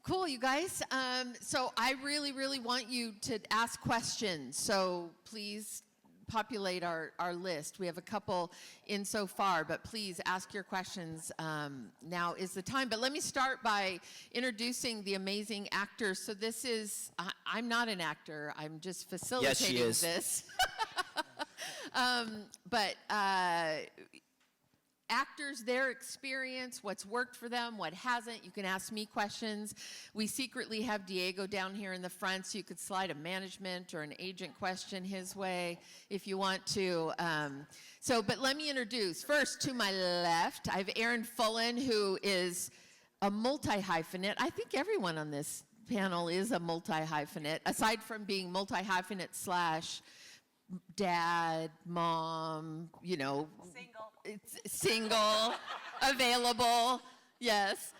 cool, you guys. So I really, really want you to ask questions. So please populate our list. We have a couple in so far, but please ask your questions. Now is the time. But let me start by introducing the amazing actors. So this is, I'm not an actor. I'm just facilitating this. But actors, their experience, what's worked for them, what hasn't. You can ask me questions. We secretly have Diego down here in the front, so you could slide a management or an agent question his way if you want to. But let me introduce. First, to my left, I have Aaron Fullan, who is a multi-hyphenate. I think everyone on this panel is a multi-hyphenate, aside from being multi-hyphenate / dad, mom, you know. Single. It's single, available, yes.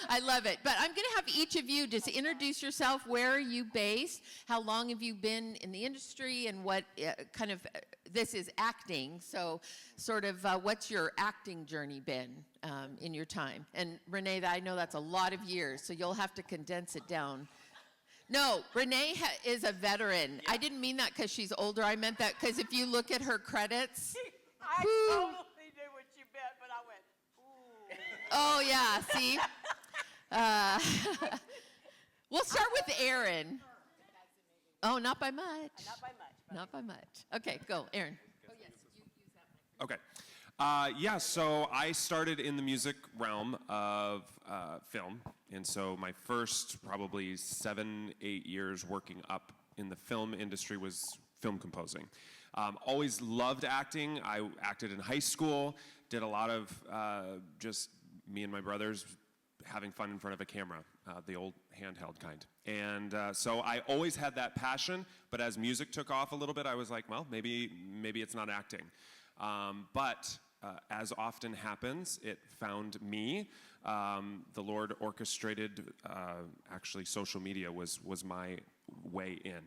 I love it. But I'm going to have each of you just introduce yourself. Where are you based? How long have you been in the industry? And what kind of, this is acting, so sort of what's your acting journey been in your time? And Renee, I know that's a lot of years, so you'll have to condense it down. No, Renee is a veteran. Yeah. I didn't mean that because she's older. I meant that because if you look at her credits. I totally knew what you meant, but I went, ooh. Oh, yeah, see? We'll start with Aaron. Oh, not by much. Not by much. Not by much. Okay, go, Aaron. Oh, yes, you use that one. Okay. So I started in the music realm of film. And so my first probably 7-8 years working up in the film industry was film composing. Always loved acting. I acted in high school, did a lot of just me and my brothers having fun in front of a camera, the old handheld kind. And so I always had that passion, but as music took off a little bit, I was like, well, maybe it's not acting. But as often happens, it found me. The Lord orchestrated, actually social media was my way in.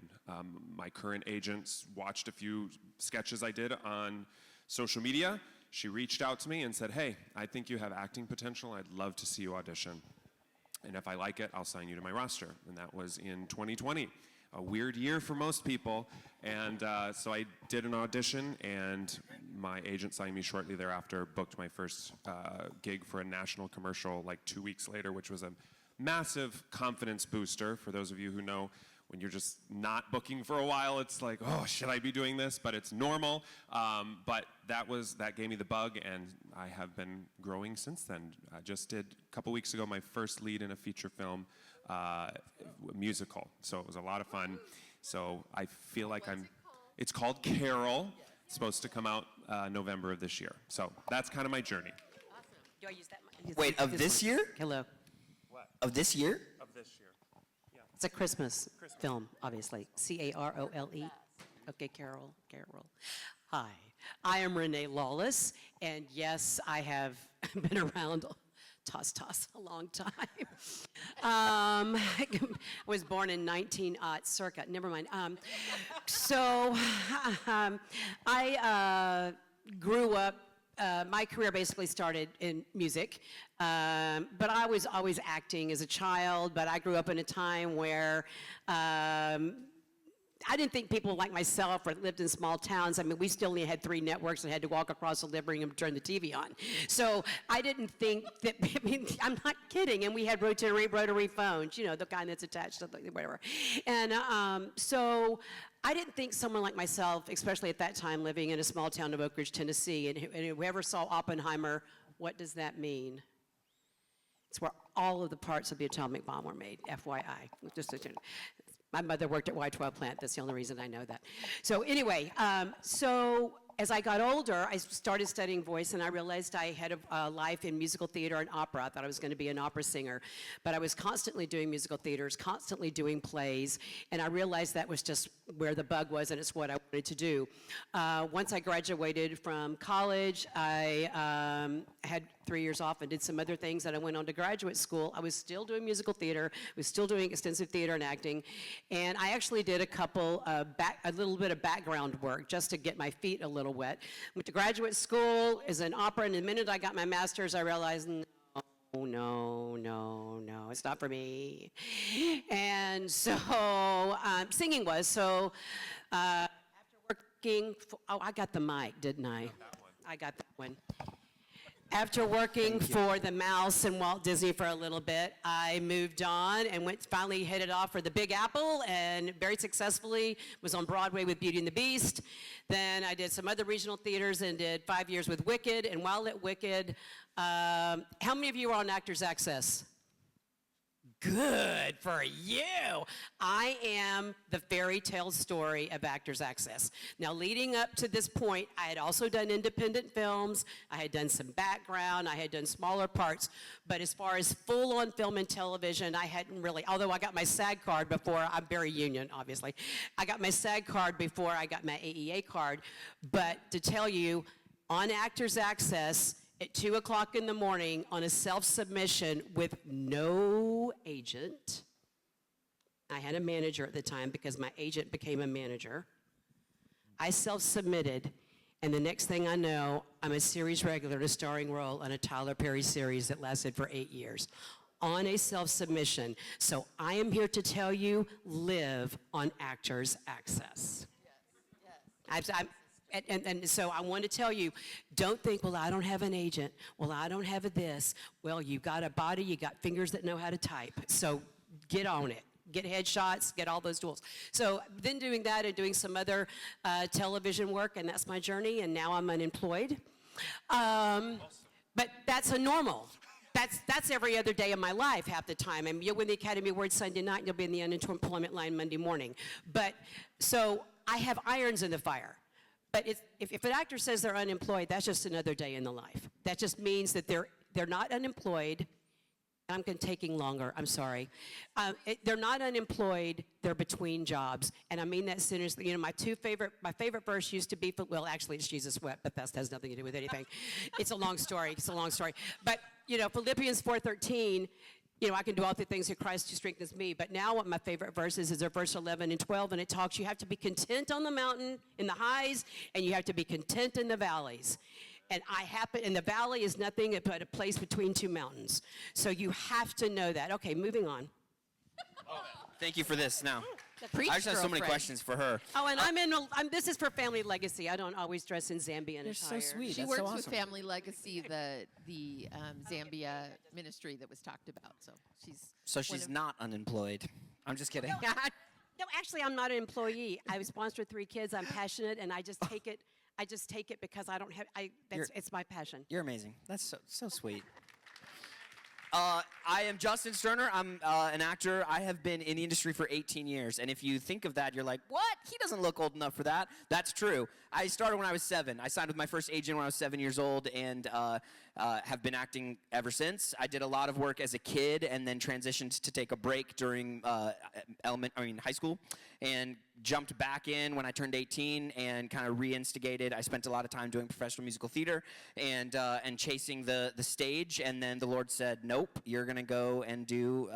My current agents watched a few sketches I did on social media. She reached out to me and said, hey, I think you have acting potential. I'd love to see you audition. And if I like it, I'll sign you to my roster. And that was in 2020. A weird year for most people, and so I did an audition, and my agent signed me shortly thereafter, booked my first gig for a national commercial like 2 weeks later, which was a massive confidence booster. For those of you who know, when you're just not booking for a while, it's like, oh, should I be doing this? But it's normal. But that gave me the bug, and I have been growing since then. I just did, a couple weeks ago, my first lead in a feature film, musical. So it was a lot of fun. So I feel like it's called Carol. It's supposed to come out November of this year. So that's kind of my journey. Awesome. Do I use that? Wait, of this year? Hello. What? Of this year? Of this year. Yeah. It's a Christmas film, obviously. Carole. Okay, Carol. Hi, I am Renee Lawless, and yes, I have been around a long time. I was born in circa, never mind. I grew up, my career basically started in music, but I was always acting as a child, but I grew up in a time where I didn't think people like myself or lived in small towns. I mean, we still only had 3 networks and had to walk across the living room to turn the TV on. So I didn't think that, I mean, I'm not kidding. And we had rotary phones, you know, the kind that's attached to whatever. And so I didn't think someone like myself, especially at that time living in a small town of Oak Ridge, Tennessee, and whoever saw Oppenheimer, what does that mean? It's where all of the parts of the atomic bomb were made, FYI. My mother worked at Y-12 plant. That's the only reason I know that. So anyway, so as I got older, I started studying voice, and I realized I had a life in musical theater and opera. I thought I was going to be an opera singer. But I was constantly doing musical theaters, constantly doing plays, and I realized that was just where the bug was, and it's what I wanted to do. Once I graduated from college, I had 3 years off and did some other things, and I went on to graduate school. I was still doing musical theater, was still doing extensive theater and acting, and I actually did a little bit of background work just to get my feet a little wet. Went to graduate school as an opera, and the minute I got my master's, I realized, no, no, it's not for me. And so singing was. So after working, I got the mic, didn't I? I got that one. After working for the Mouse and Walt Disney for a little bit, I moved on and finally headed off for the Big Apple, and very successfully was on Broadway with Beauty and the Beast. Then I did some other regional theaters and did 5 years with Wicked. And while at Wicked, how many of you are on Actors Access? Good for you. I am the fairy tale story of Actors Access. Now, leading up to this point, I had also done independent films. I had done some background. I had done smaller parts. But as far as full-on film and television, I hadn't really, although I got my SAG card before, I'm very union, obviously. I got my SAG card before I got my AEA card. But to tell you, on Actors Access, at 2 o'clock in the morning on a self-submission with no agent. I had a manager at the time because my agent became a manager. I self-submitted, and the next thing I know, I'm a series regular, a starring role on a Tyler Perry series that lasted for 8 years on a self-submission. So I am here to tell you, live on Actors Access. Yes. And so I want to tell you, don't think, well, I don't have an agent. Well, I don't have a this. Well, you got a body, you got fingers that know how to type. So get on it. Get headshots, get all those tools. So then doing that and doing some other television work, and that's my journey, and now I'm unemployed. But that's a normal. That's every other day of my life half the time. I mean, you'll win the Academy Award Sunday night, and you'll be in the unemployment line Monday morning. But so I have irons in the fire. But if an actor says they're unemployed, that's just another day in the life. That just means that they're not unemployed. I'm taking longer, I'm sorry. They're not unemployed, they're between jobs. And I mean that seriously. You know, my favorite verse used to be, well, actually it's Jesus wept, but that has nothing to do with anything. It's a long story, But, you know, Philippians 4:13, you know, I can do all the things through Christ who strengthens me. But now what my favorite verses is verse 11 and 12, and it talks, you have to be content on the mountain, in the highs, and you have to be content in the valleys. And the valley is nothing but a place between two mountains. So you have to know that. Okay, moving on. Thank you for this. Now, Preach, I just have so many girlfriend. questions for her. Oh, and this is for family legacy. I don't always dress in Zambian You're attire. so sweet. She That's works so with awesome. Family Legacy, the Zambia ministry that was talked about. So She's not unemployed. I'm just kidding. No, actually, I'm not an employee. I was sponsored 3 kids. I'm passionate, and I just take it. I just take it because I don't have. It's my passion. You're amazing. That's so sweet. I am Justin Sterner. I'm an actor. I have been in the industry for 18 years. And if you think of that, you're like, what? He doesn't look old enough for that. That's true. I started when I was 7. I signed with my first agent when I was 7 years old and have been acting ever since. I did a lot of work as a kid and then transitioned to take a break during high school and jumped back in when I turned 18 and kind of reinstigated. I spent a lot of time doing professional musical theater and chasing the stage, and then the Lord said, nope, you're going to go and do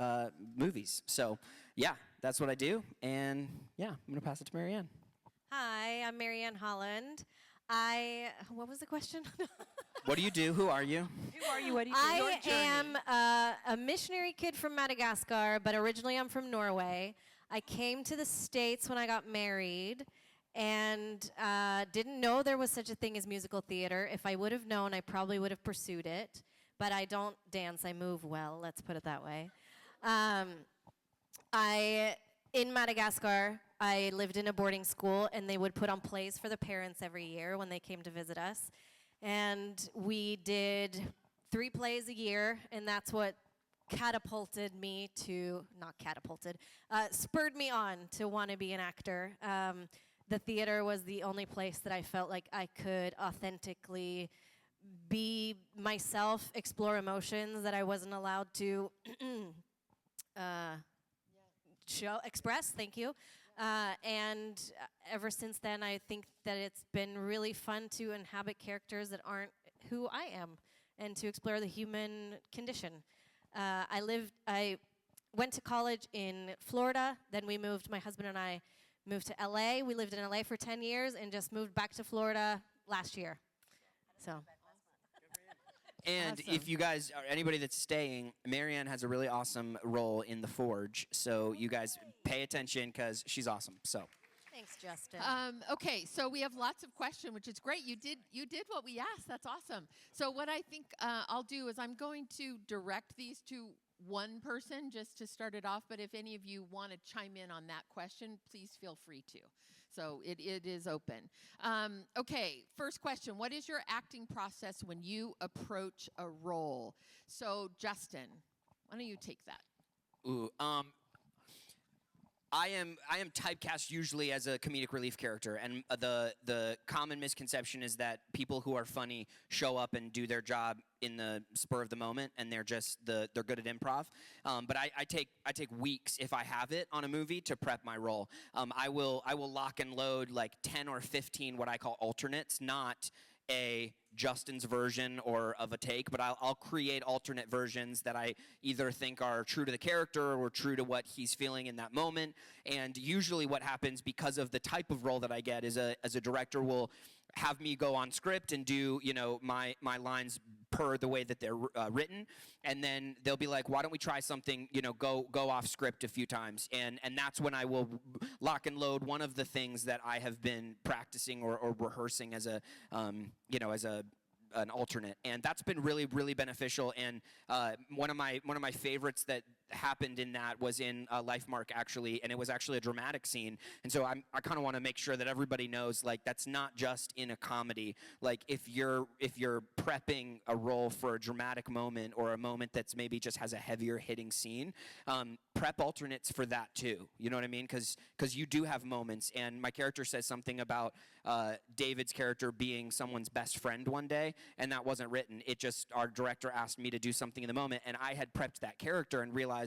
movies. So, yeah, that's what I do, and yeah, I'm going to pass it to Maryann. Hi, I'm Maryann Holland. What was the question? What do you do? Who are you? Who are you? What do you do? I am a missionary kid from Madagascar, but originally I'm from Norway. I came to the States when I got married and didn't know there was such a thing as musical theater. If I would have known, I probably would have pursued it. But I don't dance, I move well, let's put it that way. In Madagascar, I lived in a boarding school, and they would put on plays for the parents every year when they came to visit us. And we did 3 plays a year, and that's what spurred me on to want to be an actor. The theater was the only place that I felt like I could authentically be myself, explore emotions that I wasn't allowed to express. Thank you. And ever since then, I think that it's been really fun to inhabit characters that aren't who I am and to explore the human condition. I went to college in Florida, then my husband and I moved to LA. We lived in LA for 10 years and just moved back to Florida last year. So. And Awesome. if you guys, or anybody that's staying, Maryann has a really awesome role in The Forge. So you guys pay attention because she's awesome. So. Thanks, Justin. Okay, so we have lots of questions, which is great. You did what we asked. That's awesome. So what I think I'll do is I'm going to direct these to one person just to start it off. But if any of you want to chime in on that question, please feel free to. So it is open. Okay, first question. What is your acting process when you approach a role? So Justin, why don't you take that? Ooh, I am typecast usually as a comedic relief character, and the common misconception is that people who are funny show up and do their job in the spur of the moment, and they're good at improv. But I take weeks if I have it on a movie to prep my role. I will lock and load like 10 or 15 what I call alternates, not a Justin's version or of a take, but I'll create alternate versions that I either think are true to the character or true to what he's feeling in that moment. And usually what happens because of the type of role that I get is as a director will have me go on script and do, my lines per the way that they're written, and then they'll be like, why don't we try something, go off script a few times, and that's when I will lock and load one of the things that I have been practicing or rehearsing as an alternate, and that's been really, really beneficial. And one of my favorites that happened in that was in Lifemark, actually, and it was actually a dramatic scene. And so I kind of want to make sure that everybody knows, like, that's not just in a comedy. Like, if you're prepping a role for a dramatic moment or a moment that's maybe just has a heavier hitting scene, prep alternates for that too. You know what I mean? Because you do have moments, and my character says something about David's character being someone's best friend one day, and that wasn't written. It just, our director asked me to do something in the moment, and I had prepped that character and realized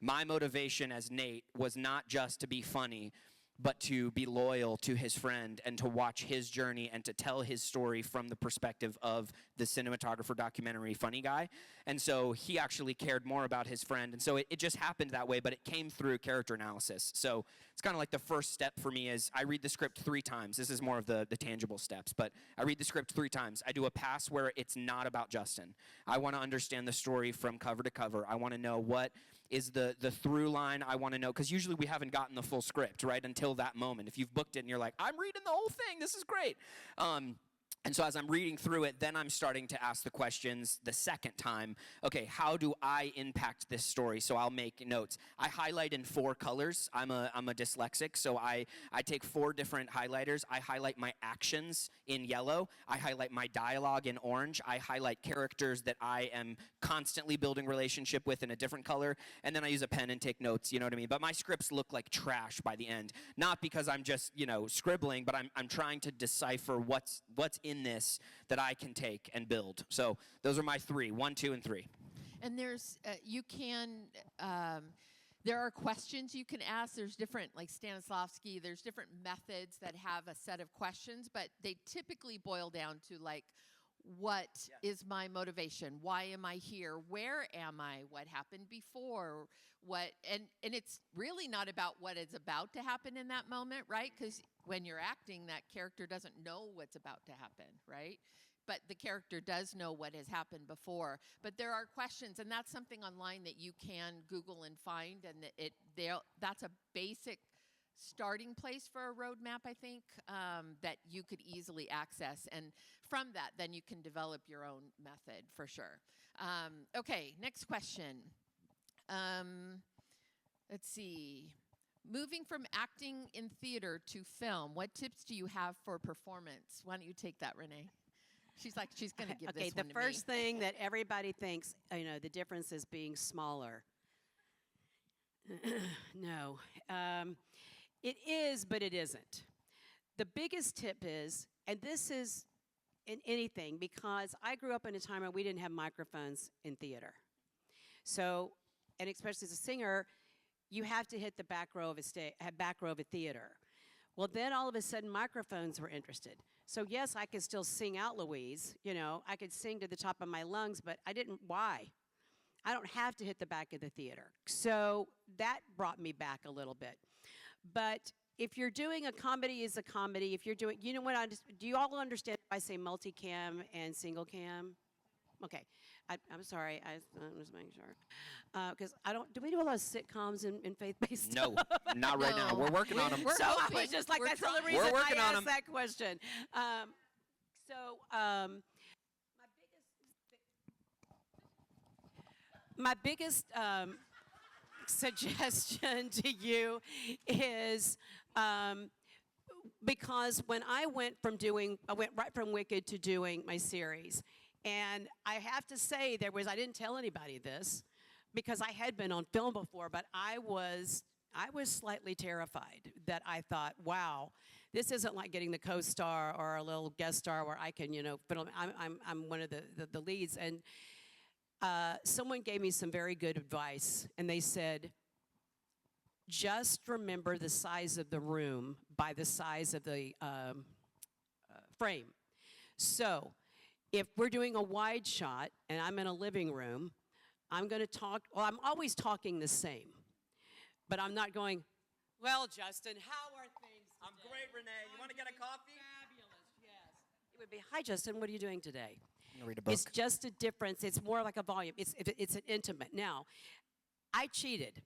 my motivation as Nate was not just to be funny, but to be loyal to his friend and to watch his journey and to tell his story from the perspective of the cinematographer documentary Funny Guy. And so he actually cared more about his friend. And so it just happened that way, but it came through character analysis. So it's kind of like the first step for me is I read the script 3 times. This is more of the tangible steps, but I read the script 3 times. I do a pass where it's not about Justin. I want to understand the story from cover to cover. I want to know what is the through line. I want to know, because usually we haven't gotten the full script, right, until that moment. If you've booked it and you're like, I'm reading the whole thing, this is great. And so as I'm reading through it, then I'm starting to ask the questions the second time. Okay, how do I impact this story? So I'll make notes. I highlight in 4 colors. I'm a dyslexic, so I take 4 different highlighters. I highlight my actions in yellow. I highlight my dialogue in orange. I highlight characters that I am constantly building relationship with in a different color. And then I use a pen and take notes, you know what I mean? But my scripts look like trash by the end. Not because I'm just, scribbling, but I'm trying to decipher what's in this that I can take and build. So those are my 3, 1, 2, and 3. And there's, there are questions you can ask. There's different, like Stanislavski, there's different methods that have a set of questions, but they typically boil down to like, what is my motivation? Why am I here? Where am I? What happened before? And it's really not about what is about to happen in that moment, right? Because when you're acting, that character doesn't know what's about to happen, right? But the character does know what has happened before. But there are questions, and that's something online that you can Google and find, and that's a basic starting place for a roadmap, I think, that you could easily access. And from that, then you can develop your own method for sure. Okay, next question. Let's see. Moving from acting in theater to film, what tips do you have for performance? Why don't you take that, Renee? She's like, she's going to give this one to me. Okay, the first thing that everybody thinks, the difference is being smaller. No. It is, but it isn't. The biggest tip is, and this is in anything, because I grew up in a time when we didn't have microphones in theater. So, and especially as a singer, you have to hit the back row of a theater. Well, then all of a sudden microphones were interested. So yes, I could still sing out Louise, I could sing to the top of my lungs, but why? I don't have to hit the back of the theater. So that brought me back a little bit. But if you're doing a comedy is a comedy, if you're doing, do you all understand if I say multicam and single cam? Okay. I'm sorry. I'm just making sure. Because I don't. Do we do a lot of sitcoms in faith-based? No, not right now. No. We're working on them. We're So I hoping. was just like, We're that's the only trying. reason We're working I on asked 'em. that question. My biggest suggestion to you is because when I went right from Wicked to doing my series, and I have to say I didn't tell anybody this because I had been on film before, but I was slightly terrified that I thought, wow, this isn't like getting the co-star or a little guest star where I can, I'm one of the leads. And someone gave me some very good advice, and they said, just remember the size of the room by the size of the frame. So if we're doing a wide shot and I'm in a living room, I'm going to talk, well, I'm always talking the same, but I'm not going, well, Justin, how are things today? I'm great, Renee. You want to get a coffee? Fabulous, yes. It would be, hi, Justin, what are you doing today? I'm gonna read a book. It's just a difference. It's more like a volume. It's an intimate. Now, I cheated.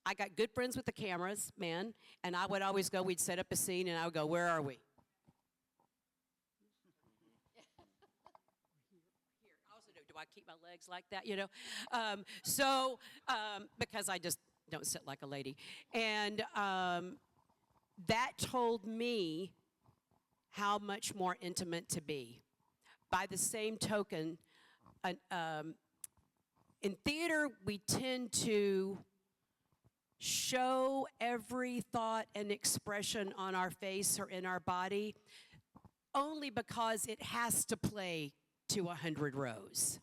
I got good friends with the cameras, man, and I would always go, we'd set up a scene, and I would go, where are we? Here. I also do I keep my legs like that, because I just don't sit like a lady. And that told me how much more intimate to be. By the same token, in theater, we tend to show every thought and expression on our face or in our body only because it has to play to 100 rows.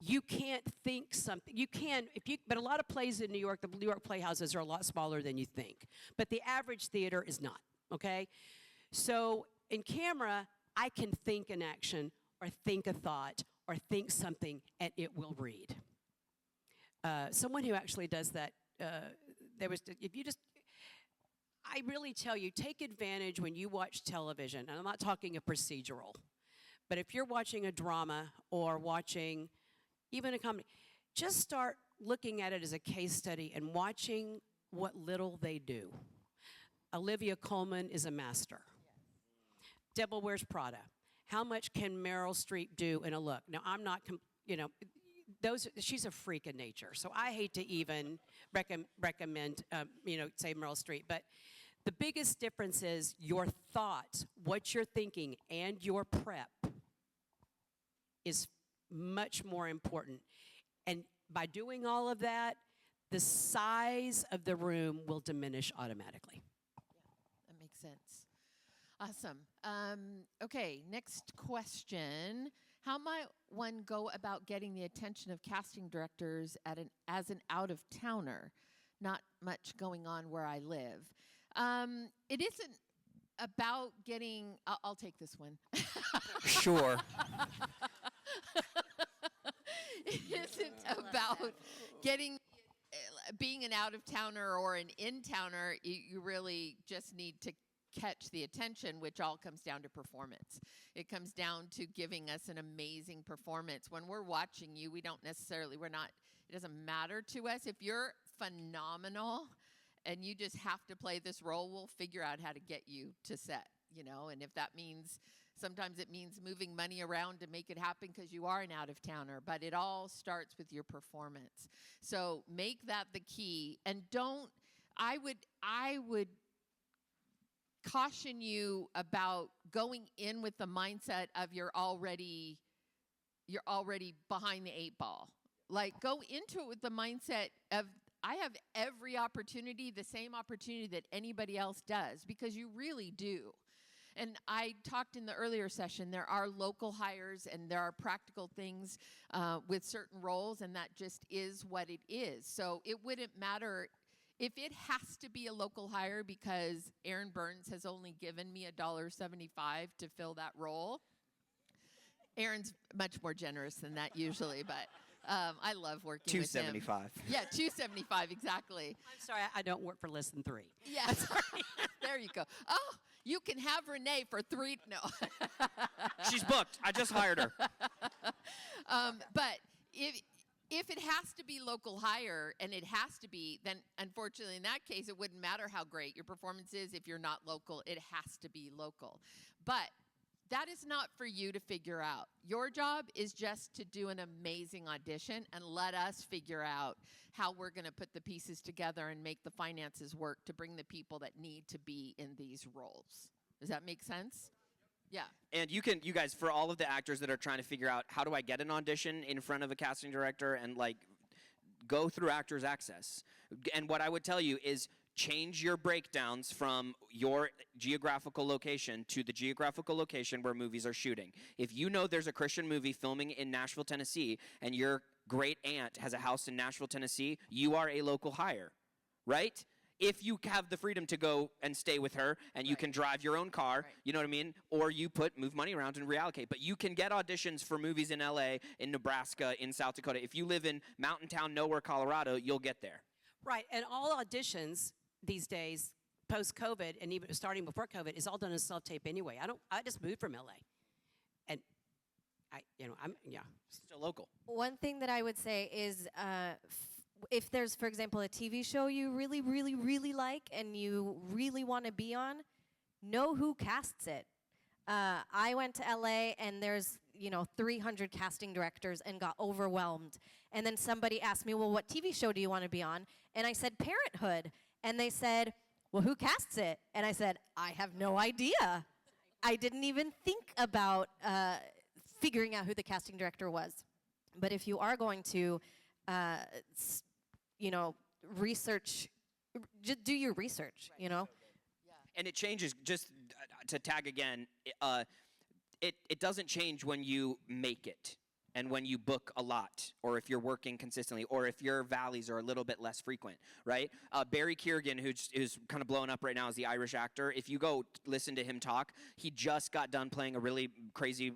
You can't think something. You can, but a lot of plays in New York, the New York playhouses are a lot smaller than you think. But the average theater is not, okay? So in camera, I can think an action or think a thought or think something, and it will read. Someone who actually does that, I really tell you, take advantage when you watch television, and I'm not talking a procedural, but if you're watching a drama or watching even a comedy, just start looking at it as a case study and watching what little they do. Olivia Colman is a master. Devil Wears Prada. How much can Meryl Streep do in a look? Now, I'm not, she's a freak of nature, so I hate to even recommend, say Meryl Streep, but the biggest difference is your thoughts, what you're thinking, and your prep is much more important. And by doing all of that, the size of the room will diminish automatically. That makes sense. Awesome. Okay, next question. How might one go about getting the attention of casting directors as an out-of-towner? Not much going on where I live. It isn't about getting... I'll take this one. Sure. It isn't about being an out-of-towner or an in-towner. You really just need to catch the attention, which all comes down to performance. It comes down to giving us an amazing performance. When we're watching you, it doesn't matter to us. If you're phenomenal and you just have to play this role, we'll figure out how to get you to set, and if that means, sometimes it means moving money around to make it happen because you are an out-of-towner, but it all starts with your performance. So make that the key, and I would caution you about going in with the mindset of you're already behind the 8 ball. Like, go into it with the mindset of, I have every opportunity, the same opportunity that anybody else does, because you really do. And I talked in the earlier session, there are local hires and there are practical things with certain roles, and that just is what it is. So it wouldn't matter if it has to be a local hire because Aaron Burns has only given me $1.75 to fill that role. Aaron's much more generous than that usually, but I love working with him. $2.75. Yeah, $2.75, exactly. I'm sorry, I don't work for less than 3. Yeah, there you go. Oh, you can have Renee for 3. No. She's booked. I just hired her. But if it has to be local hire, and it has to be, then unfortunately in that case, it wouldn't matter how great your performance is. If you're not local, it has to be local. But that is not for you to figure out. Your job is just to do an amazing audition and let us figure out how we're going to put the pieces together and make the finances work to bring the people that need to be in these roles. Does that make sense? Yeah. And you guys, for all of the actors that are trying to figure out how do I get an audition in front of a casting director, and like go through Actors Access. And what I would tell you is change your breakdowns from your geographical location to the geographical location where movies are shooting. If you know there's a Christian movie filming in Nashville, Tennessee, and your great aunt has a house in Nashville, Tennessee, you are a local hire, right? If you have the freedom to go and stay with her, and you can drive your own car, you know what I mean? Or you move money around and reallocate. But you can get auditions for movies in LA, in Nebraska, in South Dakota. If you live in Mountain Town, nowhere, Colorado, you'll get there. Right, and all auditions these days, post-COVID, and even starting before COVID, is all done as self-tape anyway. I just moved from LA, and I'm Still local. One thing that I would say is if there's, for example, a TV show you really, really, really like and you really want to be on, know who casts it. I went to LA and there's 300 casting directors and got overwhelmed. And then somebody asked me, well, what TV show do you want to be on? And I said, Parenthood. And they said, well, who casts it? And I said, I have no idea. I didn't even think about figuring out who the casting director was. But if you are going to, research, just do your research, And it changes, just to tag again, it doesn't change when you make it and when you book a lot, or if you're working consistently, or if your valleys are a little bit less frequent, right? Barry Keoghan, who's kind of blowing up right now as the Irish actor, if you go listen to him talk, he just got done playing a really crazy,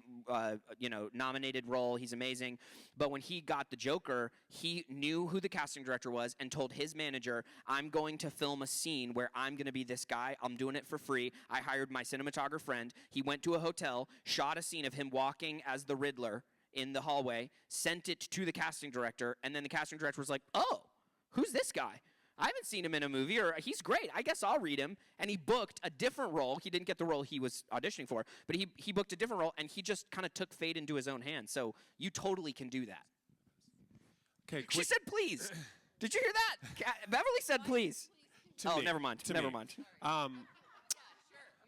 nominated role. He's amazing. But when he got the Joker, he knew who the casting director was and told his manager, I'm going to film a scene where I'm going to be this guy. I'm doing it for free. I hired my cinematographer friend. He went to a hotel, shot a scene of him walking as the Riddler in the hallway, sent it to the casting director, and then the casting director was like, oh, who's this guy? I haven't seen him in a movie, or he's great. I guess I'll read him. And he booked a different role. He didn't get the role he was auditioning for, but he booked a different role, and he just kind of took fate into his own hands. So you totally can do that. Okay, She said please. Did you hear that? Beverly said please. To me. Never mind. To Never me. mind.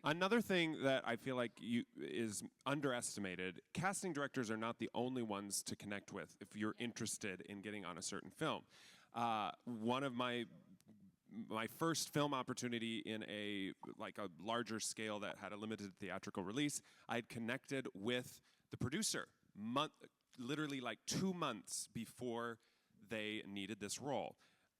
Another thing that I feel like is underestimated, casting directors are not the only ones to connect with if you're interested in getting on a certain film. One of my first film opportunity in a larger scale that had a limited theatrical release, I had connected with the producer literally 2 months before they needed this role.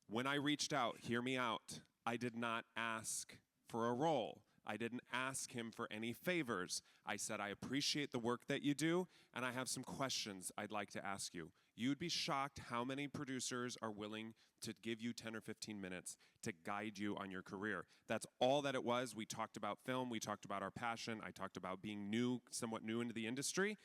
When I reached out, hear me out, I did not ask for a role. I didn't ask him for any favors. I said, I appreciate the work that you do, and I have some questions I'd like to ask you. You'd be shocked how many producers are willing to give you 10 or 15 minutes to guide you on your career. That's all that it was. We talked about film. We talked about our passion. I talked about being somewhat new into the industry.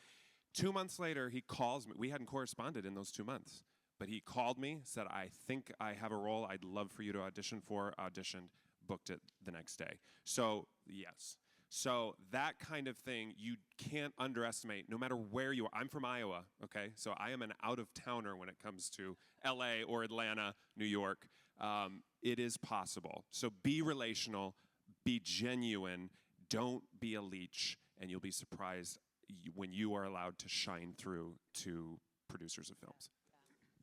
2 months later, he calls me. We hadn't corresponded in those 2 months, but he called me, said, I think I have a role I'd love for you to audition for. Auditioned. Booked it the next day. So, yes. So that kind of thing you can't underestimate no matter where you are. I'm from Iowa, okay? So I am an out-of-towner when it comes to LA or Atlanta, New York. It is possible. So be relational, be genuine, don't be a leech, and you'll be surprised when you are allowed to shine through to producers of films.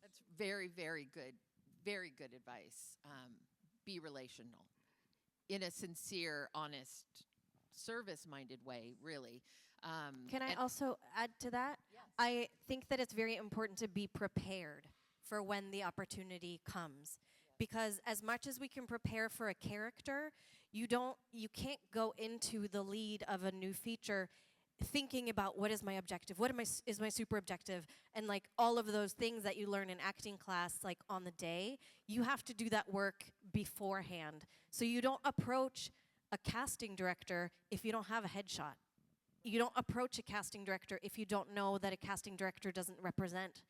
That's very, very good advice. Be relational in a sincere, honest, service-minded way, really. Can I also add to that? Yes. I think that it's very important to be prepared for when the opportunity comes. Because as much as we can prepare for a character, you can't go into the lead of a new feature thinking about what is my objective, is my super objective, and all of those things that you learn in acting class on the day. You have to do that work beforehand. So you don't approach a casting director if you don't have a headshot. you don't approach a casting director if you don't know that a casting director doesn't represent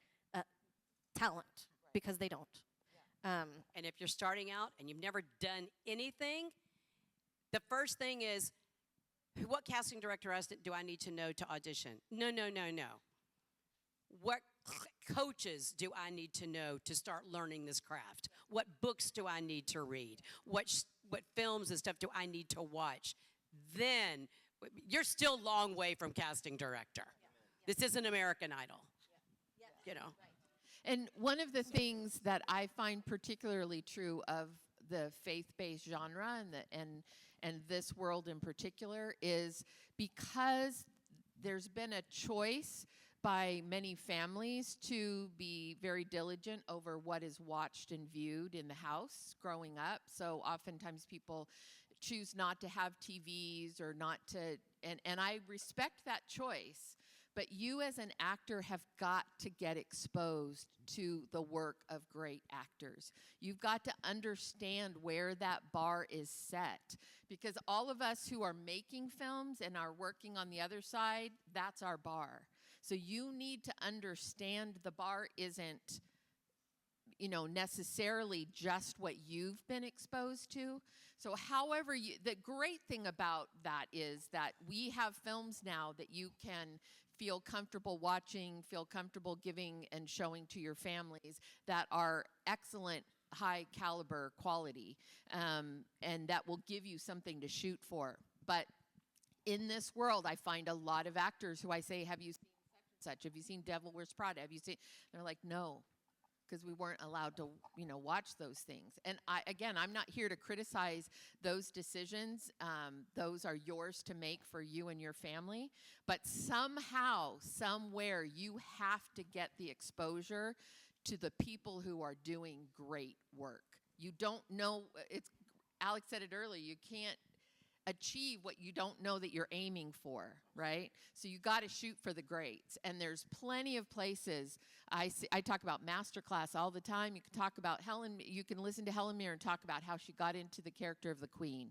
talent, because they don't. And if you're starting out and you've never done anything, the first thing is, what casting director do I need to know to audition? No, no, no, no. What coaches do I need to know to start learning this craft? What books do I need to read? What films and stuff do I need to watch? Then you're still a long way from casting director. This isn't American Idol. You know. And one of the things that I find particularly true of the faith-based genre and this world in particular is because there's been a choice by many families to be very diligent over what is watched and viewed in the house growing up. So oftentimes people choose not to have TVs or not to, and I respect that choice. But you as an actor have got to get exposed to the work of great actors. You've got to understand where that bar is set. Because all of us who are making films and are working on the other side, that's our bar. So you need to understand the bar isn't, necessarily just what you've been exposed to. So however the great thing about that is that we have films now that you can feel comfortable watching, feel comfortable giving and showing to your families that are excellent, high caliber quality, and that will give you something to shoot for. But in this world, I find a lot of actors who I say, have you seen such and such? Have you seen Devil Wears Prada? Have you seen? They're like, no, because we weren't allowed to, watch those things. And I'm not here to criticize those decisions. Those are yours to make for you and your family. But somehow, somewhere, you have to get the exposure to the people who are doing great work. You don't know, Alex said it earlier, you can't achieve what you don't know that you're aiming for, right? So you got to shoot for the greats. And there's plenty of places. I talk about Masterclass all the time. You can talk about Helen. You can listen to Helen Mirren talk about how she got into the character of the Queen.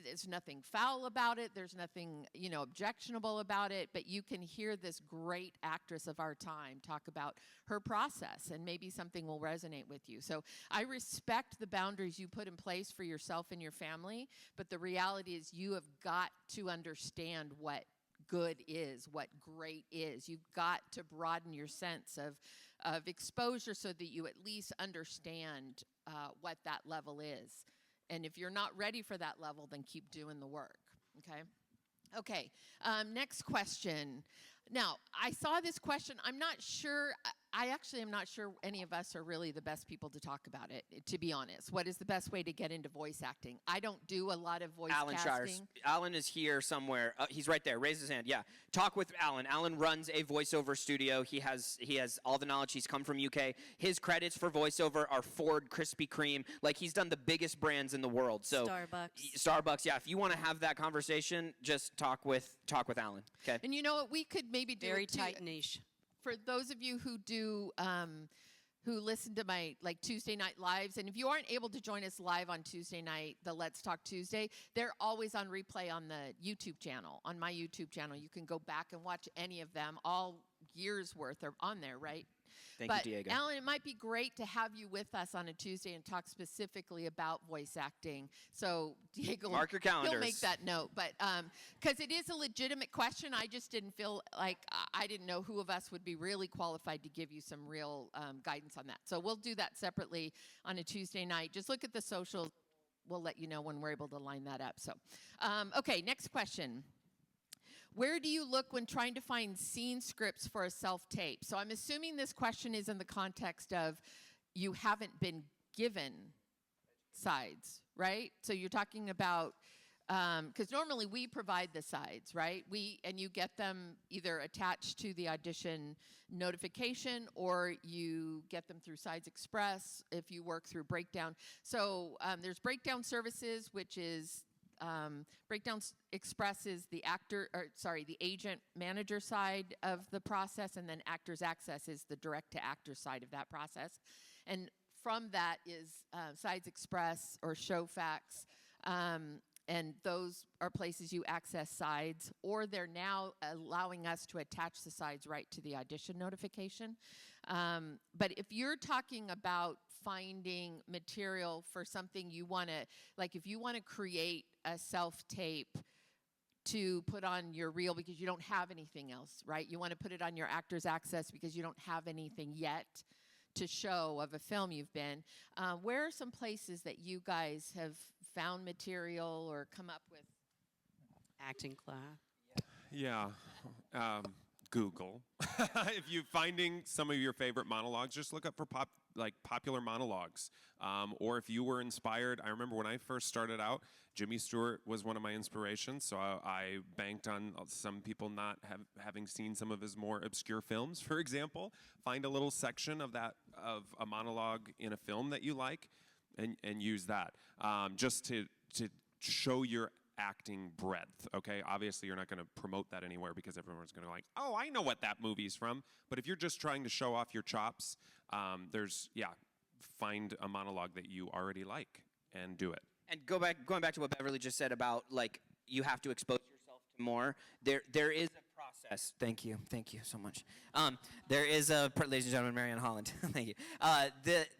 There's nothing foul about it. There's nothing, objectionable about it. But you can hear this great actress of our time talk about her process, and maybe something will resonate with you. So I respect the boundaries you put in place for yourself and your family. But the reality is you have got to understand what good is, what great is. You've got to broaden your sense of exposure so that you at least understand what that level is. And if you're not ready for that level, then keep doing the work, okay? Okay, next question. Now, I saw this question. I'm not sure, I actually am not sure any of us are really the best people to talk about it, to be honest. What is the best way to get into voice acting? I don't do a lot of voice Alan casting. Shires. Alan is here somewhere. He's right there. Raise his hand. Yeah. Talk with Alan. Alan runs a voiceover studio. He has all the knowledge. He's come from UK. His credits for voiceover are Ford, Krispy Kreme. Like, he's done the biggest brands in the world. So Starbucks. Yeah. If you want to have that conversation, just talk with Alan. Okay. And you know what? We could maybe do Very it too. tight niche. For those of you who do, who listen to my Tuesday night lives, and if you aren't able to join us live on Tuesday night, the Let's Talk Tuesday, they're always on replay on the YouTube channel, on my YouTube channel. You can go back and watch any of them. All years worth are on there, right? Thank you, Diego. Alan, it might be great to have you with us on a Tuesday and talk specifically about voice acting. So, Diego, mark your calendars. He'll make that note. But because it is a legitimate question, I just didn't feel like I didn't know who of us would be really qualified to give you some real guidance on that. So we'll do that separately on a Tuesday night. Just look at the socials. We'll let you know when we're able to line that up. So, okay, next question. Where do you look when trying to find scene scripts for a self-tape? So I'm assuming this question is in the context of you haven't been given sides, right? So you're talking about, because normally we provide the sides, right? And you get them either attached to the audition notification or you get them through Sides Express if you work through Breakdown. So there's Breakdown Services, which is Breakdown Express is the agent manager side of the process, and then Actors Access is the direct to actor side of that process. And from that is Sides Express or Showfax. and those are places you access sides, or they're now allowing us to attach the sides right to the audition notification. But if you're talking about finding material for something you want to, like if you want to create a self-tape to put on your reel because you don't have anything else, right? You want to put it on your Actors Access because you don't have anything yet to show of a film you've been. Where are some places that you guys have found material or come up with? Acting class. Yeah. Google. If you're finding some of your favorite monologues, just look up for popular monologues. Or if you were inspired, I remember when I first started out, Jimmy Stewart was one of my inspirations. So I banked on some people not having seen some of his more obscure films, for example. Find a little section of a monologue in a film that you like, and use that just to show your acting breadth, okay? Obviously, you're not going to promote that anywhere because everyone's going to like, oh, I know what that movie's from. But if you're just trying to show off your chops, find a monologue that you already like and do it. And going back to what Beverly just said about, like, you have to expose yourself to more. There is a process. Thank you so much. There is ladies and gentlemen, Maryann Holland. Thank you.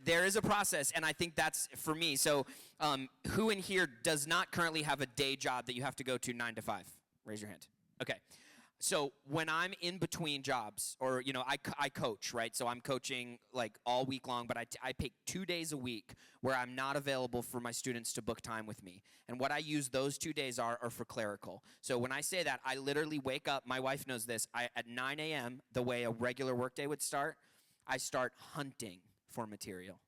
There is a process, and I think that's for me. So, who in here does not currently have a day job that you have to go to 9 to 5? Raise your hand. Okay. So when I'm in between jobs, or I coach, right? So I'm coaching like all week long, but I pick 2 days a week where I'm not available for my students to book time with me. And what I use those 2 days are for clerical. So when I say that, I literally wake up. My wife knows this. At 9 a.m., the way a regular workday would start, I start hunting for material.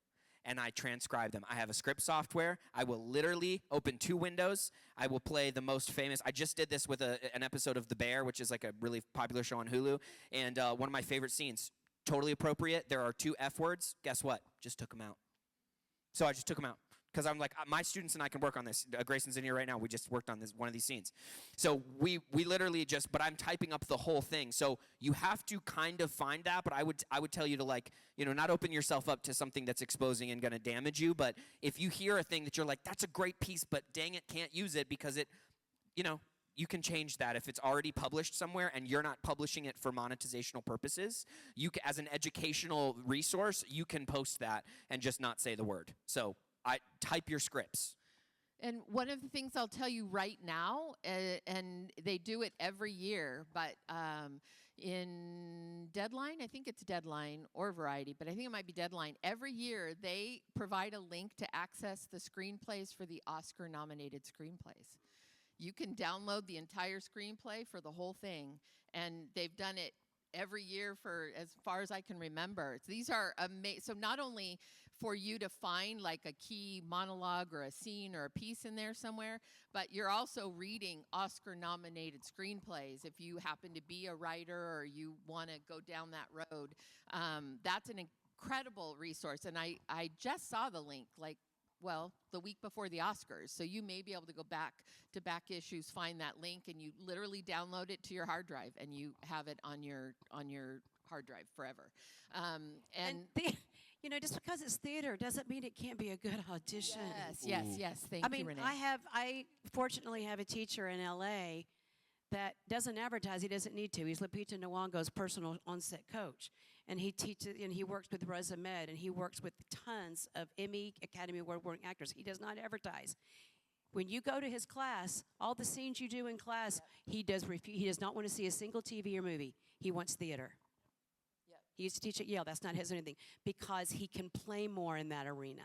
And I transcribe them. I have a script software. I will literally open 2 windows. I will play the most famous. I just did this with an episode of The Bear, which is like a really popular show on Hulu. And one of my favorite scenes, totally appropriate. There are 2 F words. Guess what? Just took them out. So I just took them out. Because I'm like, my students and I can work on this. Grayson's in here right now. We just worked on one of these scenes. So we literally but I'm typing up the whole thing. So you have to kind of find that, but I would tell you to not open yourself up to something that's exposing and going to damage you. But if you hear a thing that you're like, that's a great piece, but dang it, can't use it because it, you can change that. If it's already published somewhere and you're not publishing it for monetizational purposes, as an educational resource, you can post that and just not say the word. So I type your scripts. And one of the things I'll tell you right now, and they do it every year, but in Deadline, I think it's Deadline or Variety, but I think it might be Deadline. Every year, they provide a link to access the screenplays for the Oscar-nominated screenplays. You can download the entire screenplay for the whole thing, and they've done it every year for as far as I can remember. These are amazing. So not only for you to find like a key monologue or a scene or a piece in there somewhere, but you're also reading Oscar-nominated screenplays. If you happen to be a writer or you want to go down that road, that's an incredible resource. And I just saw the link the week before the Oscars. So you may be able to go back to back issues, find that link, and you literally download it to your hard drive, and you have it on your hard drive forever. Just because it's theater doesn't mean it can't be a good audition. Yes. Thank you, Renee. I fortunately have a teacher in LA that doesn't advertise. He doesn't need to. He's Lupita Nyong'o's personal on-set coach. And he teaches, and he works with Rosa Med, and he works with tons of Emmy, Academy Award-winning actors. He does not advertise. When you go to his class, all the scenes you do in class, he does not want to see a single TV or movie. He wants theater. He used to teach at Yale. That's not his or anything, because he can play more in that arena.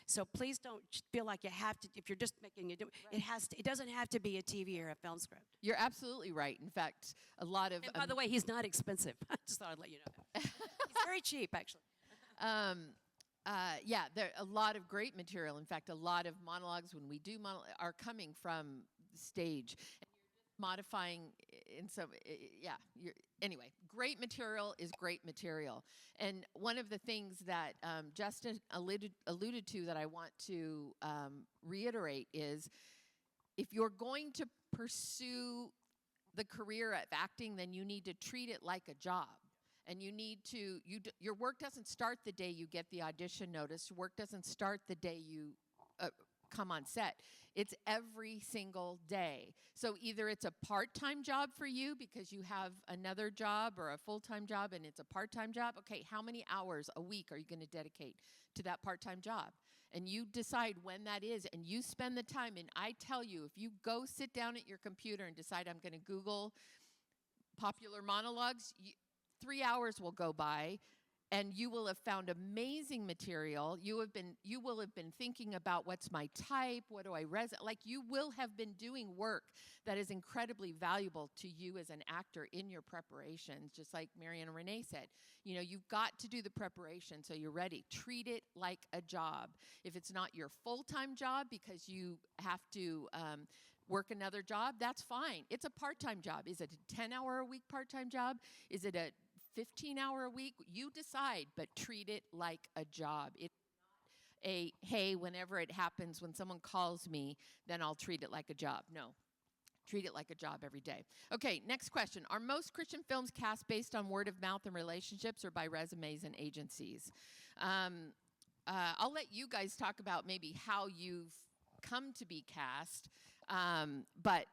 So please don't feel like you have to. If you're just making it, it doesn't have to be a TV or a film script. You're absolutely right. In fact, a lot of. And by the way, he's not expensive. I just thought I'd let you know that. He's very cheap, actually. There are a lot of great material. In fact, a lot of monologues when we do are coming from the stage. And you're just modifying in some. Anyway, great material is great material. And one of the things that Justin alluded to that I want to reiterate is, if you're going to pursue the career of acting, then you need to treat it like a job. And you need to, your work doesn't start the day you get the audition notice. Work doesn't start the day you come on set. It's every single day. So either it's a part-time job for you because you have another job or a full-time job and it's a part-time job. Okay, how many hours a week are you going to dedicate to that part-time job? And you decide when that is, and you spend the time. And I tell you, if you go sit down at your computer and decide I'm going to Google popular monologues, 3 hours will go by. And you will have found amazing material. You will have been thinking about what's my type, what do I like you will have been doing work that is incredibly valuable to you as an actor in your preparations, just like Maryann and Renee said. You know, you've got to do the preparation so you're ready. Treat it like a job. If it's not your full-time job because you have to work another job, that's fine. It's a part-time job. Is it a 10-hour-a-week part-time job? Is it a 15-hour a week? You decide, but treat it like a job. It's not a, hey, whenever it happens, when someone calls me, then I'll treat it like a job. No. Treat it like a job every day. Okay, next question. Are most Christian films cast based on word of mouth and relationships or by resumes and agencies? I'll let you guys talk about maybe how you've come to be cast, but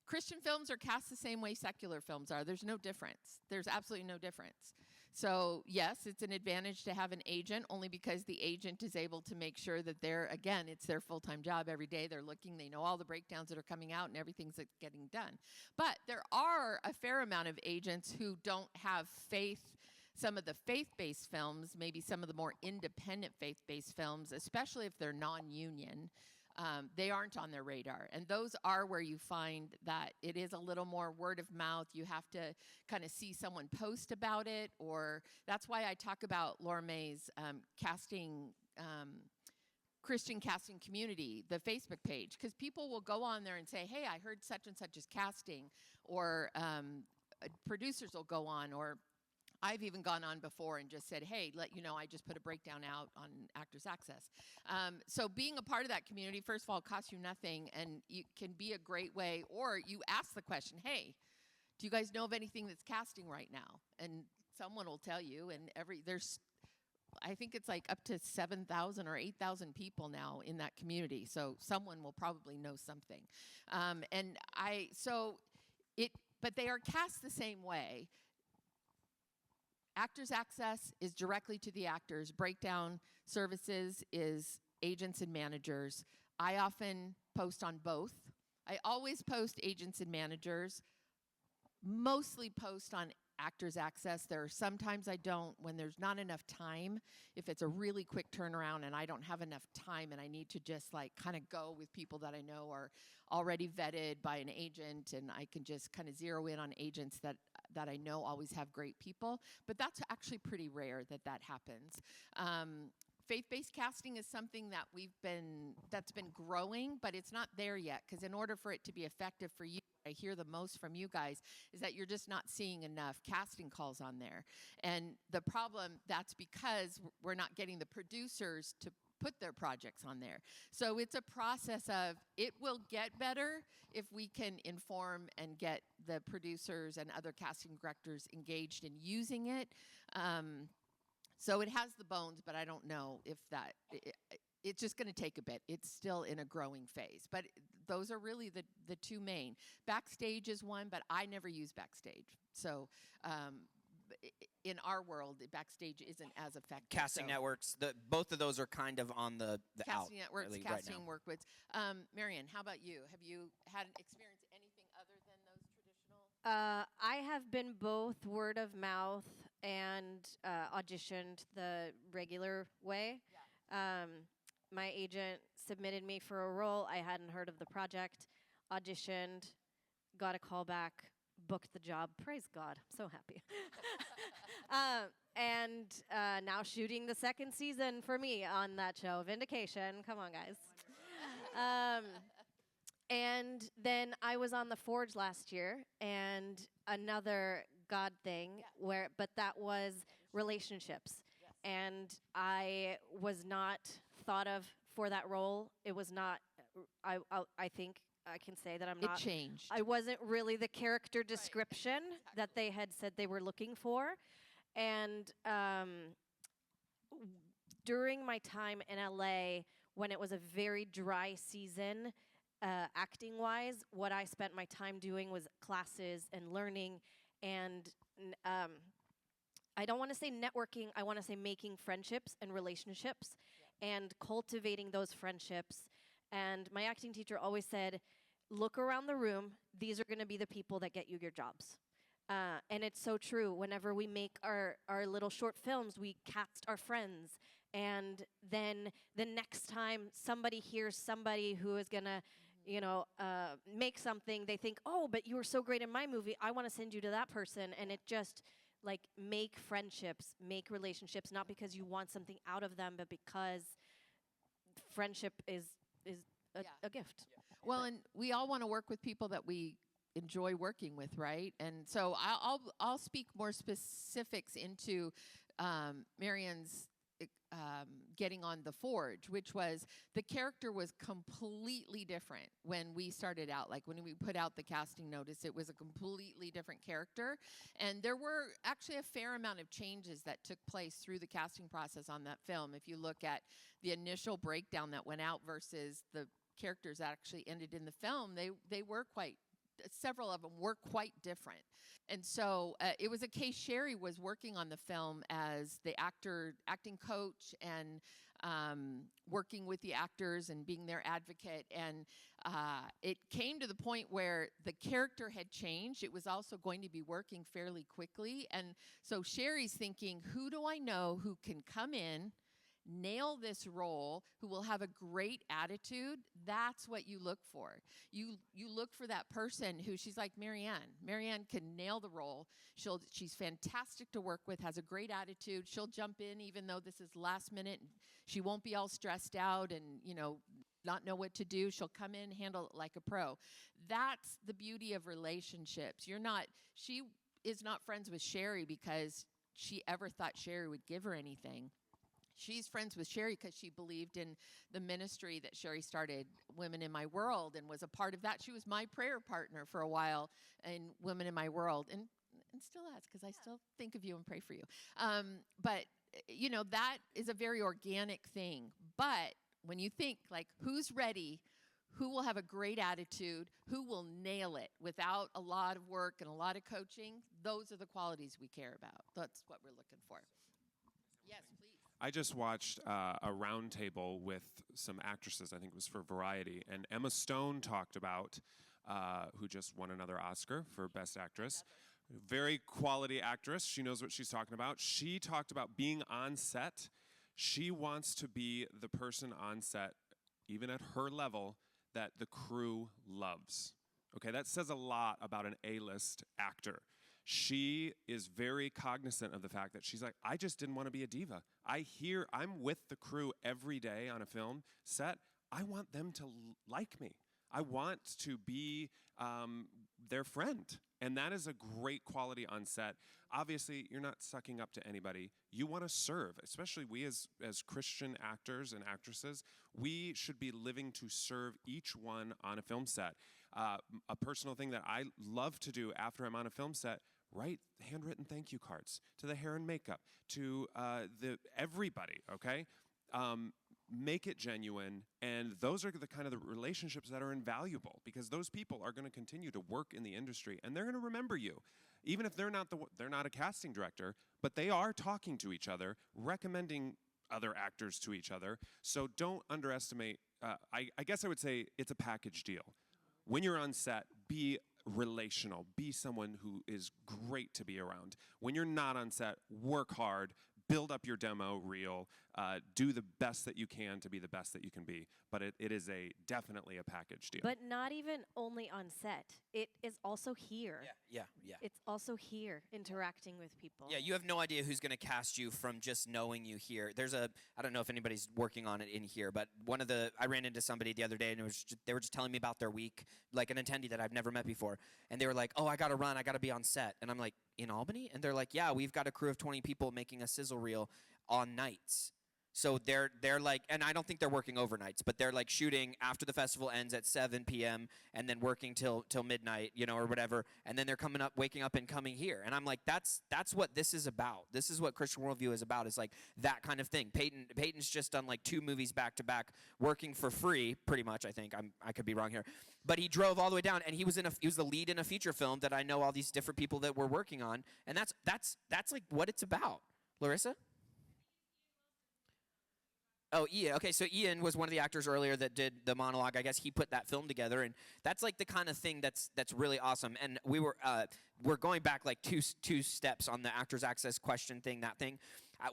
Christian films are cast the same way secular films are. There's no difference. There's absolutely no difference. So yes, it's an advantage to have an agent, only because the agent is able to make sure that it's their full-time job every day. They're looking, they know all the breakdowns that are coming out and everything's getting done. But there are a fair amount of agents who don't have faith. Some of the faith-based films, maybe some of the more independent faith-based films, especially if they're non-union, they aren't on their radar. And those are where you find that it is a little more word of mouth. You have to kind of see someone post about it, or that's why I talk about Laura May's Christian casting community, the Facebook page, because people will go on there and say, hey, I heard such and such is casting, or producers will go on, or I've even gone on before and just said, hey, let you know, I just put a breakdown out on Actors Access. So being a part of that community, first of all, costs you nothing, and it can be a great way, or you ask the question, hey, do you guys know of anything that's casting right now? And someone will tell you, and I think it's like up to 7,000 or 8,000 people now in that community, so someone will probably know something. But they are cast the same way. Actors Access is directly to the actors. Breakdown Services is agents and managers. I often post on both. I always post agents and managers, mostly post on Actors Access. There are sometimes I don't when there's not enough time. If it's a really quick turnaround and I don't have enough time and I need to just like kind of go with people that I know are already vetted by an agent, and I can just kind of zero in on agents that I know always have great people. But that's actually pretty rare that happens. Faith-based casting is something that's been growing, but it's not there yet, because in order for it to be effective for you, I hear the most from you guys is that you're just not seeing enough casting calls on there. And the problem, that's because we're not getting the producers to put their projects on there. So it's a process of, it will get better if we can inform and get the producers and other casting directors engaged in using it. So it has the bones, but I don't know if it's just going to take a bit. It's still in a growing phase. But those are really the two main. Backstage is one, but I never use Backstage. So in our world, Backstage isn't as effective. Casting networks, both of those are kind of on the casting out, networks, really, casting right now. workwoods. Maryann, how about you? Have you had experience anything other than those traditional? I have been both word of mouth and auditioned the regular way. Yeah. My agent submitted me for a role. I hadn't heard of the project, auditioned, got a call back, booked the job. Praise God. I'm so happy. And now shooting the second season for me on that show, Vindication. Come on, guys. And then I was on The Forge last year, and another God thing, but that was relationships. Yes. And I was not thought of for that role. It was not, I think I can say that I'm not. It changed. I wasn't really the character description that they had said they were looking for. And during my time in LA, when it was a very dry season, acting-wise, what I spent my time doing was classes and learning, and I don't want to say networking, I want to say making friendships and relationships and cultivating those friendships. And my acting teacher always said, look around the room, these are going to be the people that get you your jobs. And it's so true. Whenever we make our little short films, we cast our friends. And then the next time somebody hears somebody who is going to, make something, they think, oh, but you were so great in my movie, I want to send you to that person. And it just, like, make friendships, make relationships, not because you want something out of them, but because friendship is a gift. Well, and we all want to work with people that we enjoy working with, right? And so I'll speak more specifics into Maryann's getting on The Forge, which was the character was completely different when we started out. Like when we put out the casting notice, it was a completely different character. And there were actually a fair amount of changes that took place through the casting process on that film. If you look at the initial breakdown that went out versus the characters that actually ended in the film, they were several of them were quite different. And so it was a case Sherry was working on the film as the acting coach and working with the actors and being their advocate. And it came to the point where the character had changed. It was also going to be working fairly quickly. And so Sherry's thinking, who do I know who can come in, nail this role, who will have a great attitude? That's what you look for. You look for that person who, she's like Maryann. Maryann can nail the role. She's fantastic to work with, has a great attitude. She'll jump in even though this is last minute. She won't be all stressed out and, not know what to do. She'll come in, handle it like a pro. That's the beauty of relationships. She is not friends with Sherry because she ever thought Sherry would give her anything. She's friends with Sherry because she believed in the ministry that Sherry started, Women in My World, and was a part of that. She was my prayer partner for a while in Women in My World, and still has, because I still think of you and pray for you. But that is a very organic thing. But when you think, like, who's ready, who will have a great attitude, who will nail it without a lot of work and a lot of coaching, those are the qualities we care about. That's what we're looking for. Yes, please. I just watched a roundtable with some actresses, I think it was for Variety, and Emma Stone talked about, who just won another Oscar for Best Actress. Very quality actress. She knows what she's talking about. She talked about being on set. She wants to be the person on set, even at her level, that the crew loves. Okay, that says a lot about an A-list actor. She is very cognizant of the fact that she's like, I just didn't want to be a diva. I'm with the crew every day on a film set. I want them to like me. I want to be their friend. And that is a great quality on set. Obviously, you're not sucking up to anybody. You want to serve, especially we as Christian actors and actresses. We should be living to serve each one on a film set. A personal thing that I love to do after I'm on a film set, write handwritten thank you cards to the hair and makeup, to everybody, okay? Make it genuine, and those are the kind of the relationships that are invaluable, because those people are going to continue to work in the industry, and they're going to remember you. Even if they're not a casting director, but they are talking to each other, recommending other actors to each other. So don't underestimate, I guess I would say it's a package deal. When you're on set, be relational. Be someone who is great to be around. When you're not on set, work hard, build up your demo reel, do the best that you can to be the best that you can be. But it is definitely a package deal. But not even only on set. It is also here. Yeah. It's also here, interacting with people. Yeah, you have no idea who's going to cast you from just knowing you here. I don't know if anybody's working on it in here, but I ran into somebody the other day, and they were just telling me about their week, like an attendee that I've never met before. And they were like, oh, I got to run, I got to be on set. And I'm like, in Albany? And they're like, yeah, we've got a crew of 20 people making a sizzle reel on nights. So they're like, and I don't think they're working overnights, but they're like shooting after the festival ends at 7 p.m. and then working till midnight, or whatever. And then they're waking up and coming here. And I'm like, that's what this is about. This is what Christian Worldview is about. Is like that kind of thing. Peyton's just done like 2 movies back to back, working for free, pretty much. I think I could be wrong here, but he drove all the way down, and he was the lead in a feature film that I know all these different people that we're working on, and that's like what it's about. Larissa? Oh, Ian. Okay, so Ian was one of the actors earlier that did the monologue. I guess he put that film together, and that's like the kind of thing that's really awesome. And we're going back like two steps on the Actors Access question thing, that thing.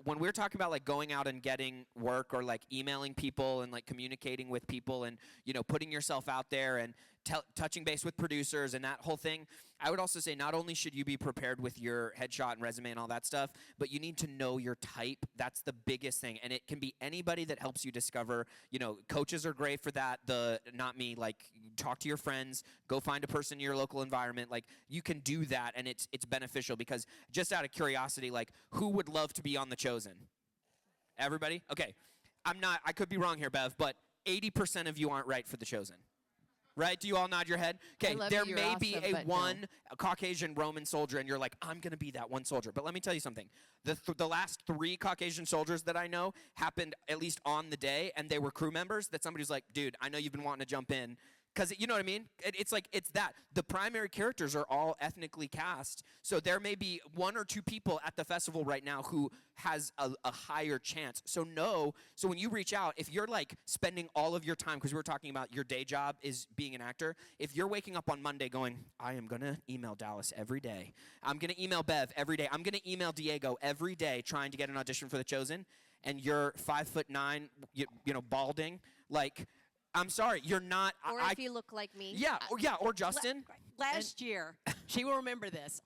When we're talking about like going out and getting work or like emailing people and like communicating with people and putting yourself out there and touching base with producers and that whole thing, I would also say not only should you be prepared with your headshot and resume and all that stuff, but you need to know your type. That's the biggest thing, and it can be anybody that helps you discover. Coaches are great for that. Not me. Like, talk to your friends, go find a person in your local environment. Like, you can do that, and it's beneficial because just out of curiosity, like, who would love to be on The Chosen? Everybody? Okay. I could be wrong here, Bev, but 80% of you aren't right for The Chosen. Right? Do you all nod your head? Okay, there may be a Caucasian Roman soldier, and you're like, I'm going to be that one soldier. But let me tell you something. The last 3 Caucasian soldiers that I know happened at least on the day, and they were crew members that somebody's like, dude, I know you've been wanting to jump in. Because, you know what I mean? It's that. The primary characters are all ethnically cast, so there may be 1 or 2 people at the festival right now who has a higher chance. So when you reach out, if you're like spending all of your time, because we were talking about your day job is being an actor, if you're waking up on Monday going, I am going to email Dallas every day. I'm going to email Bev every day. I'm going to email Diego every day trying to get an audition for The Chosen, and you're 5'9", balding, like... I'm sorry, you're not. Or if you look like me. Yeah, or Justin. Last year, she will remember this.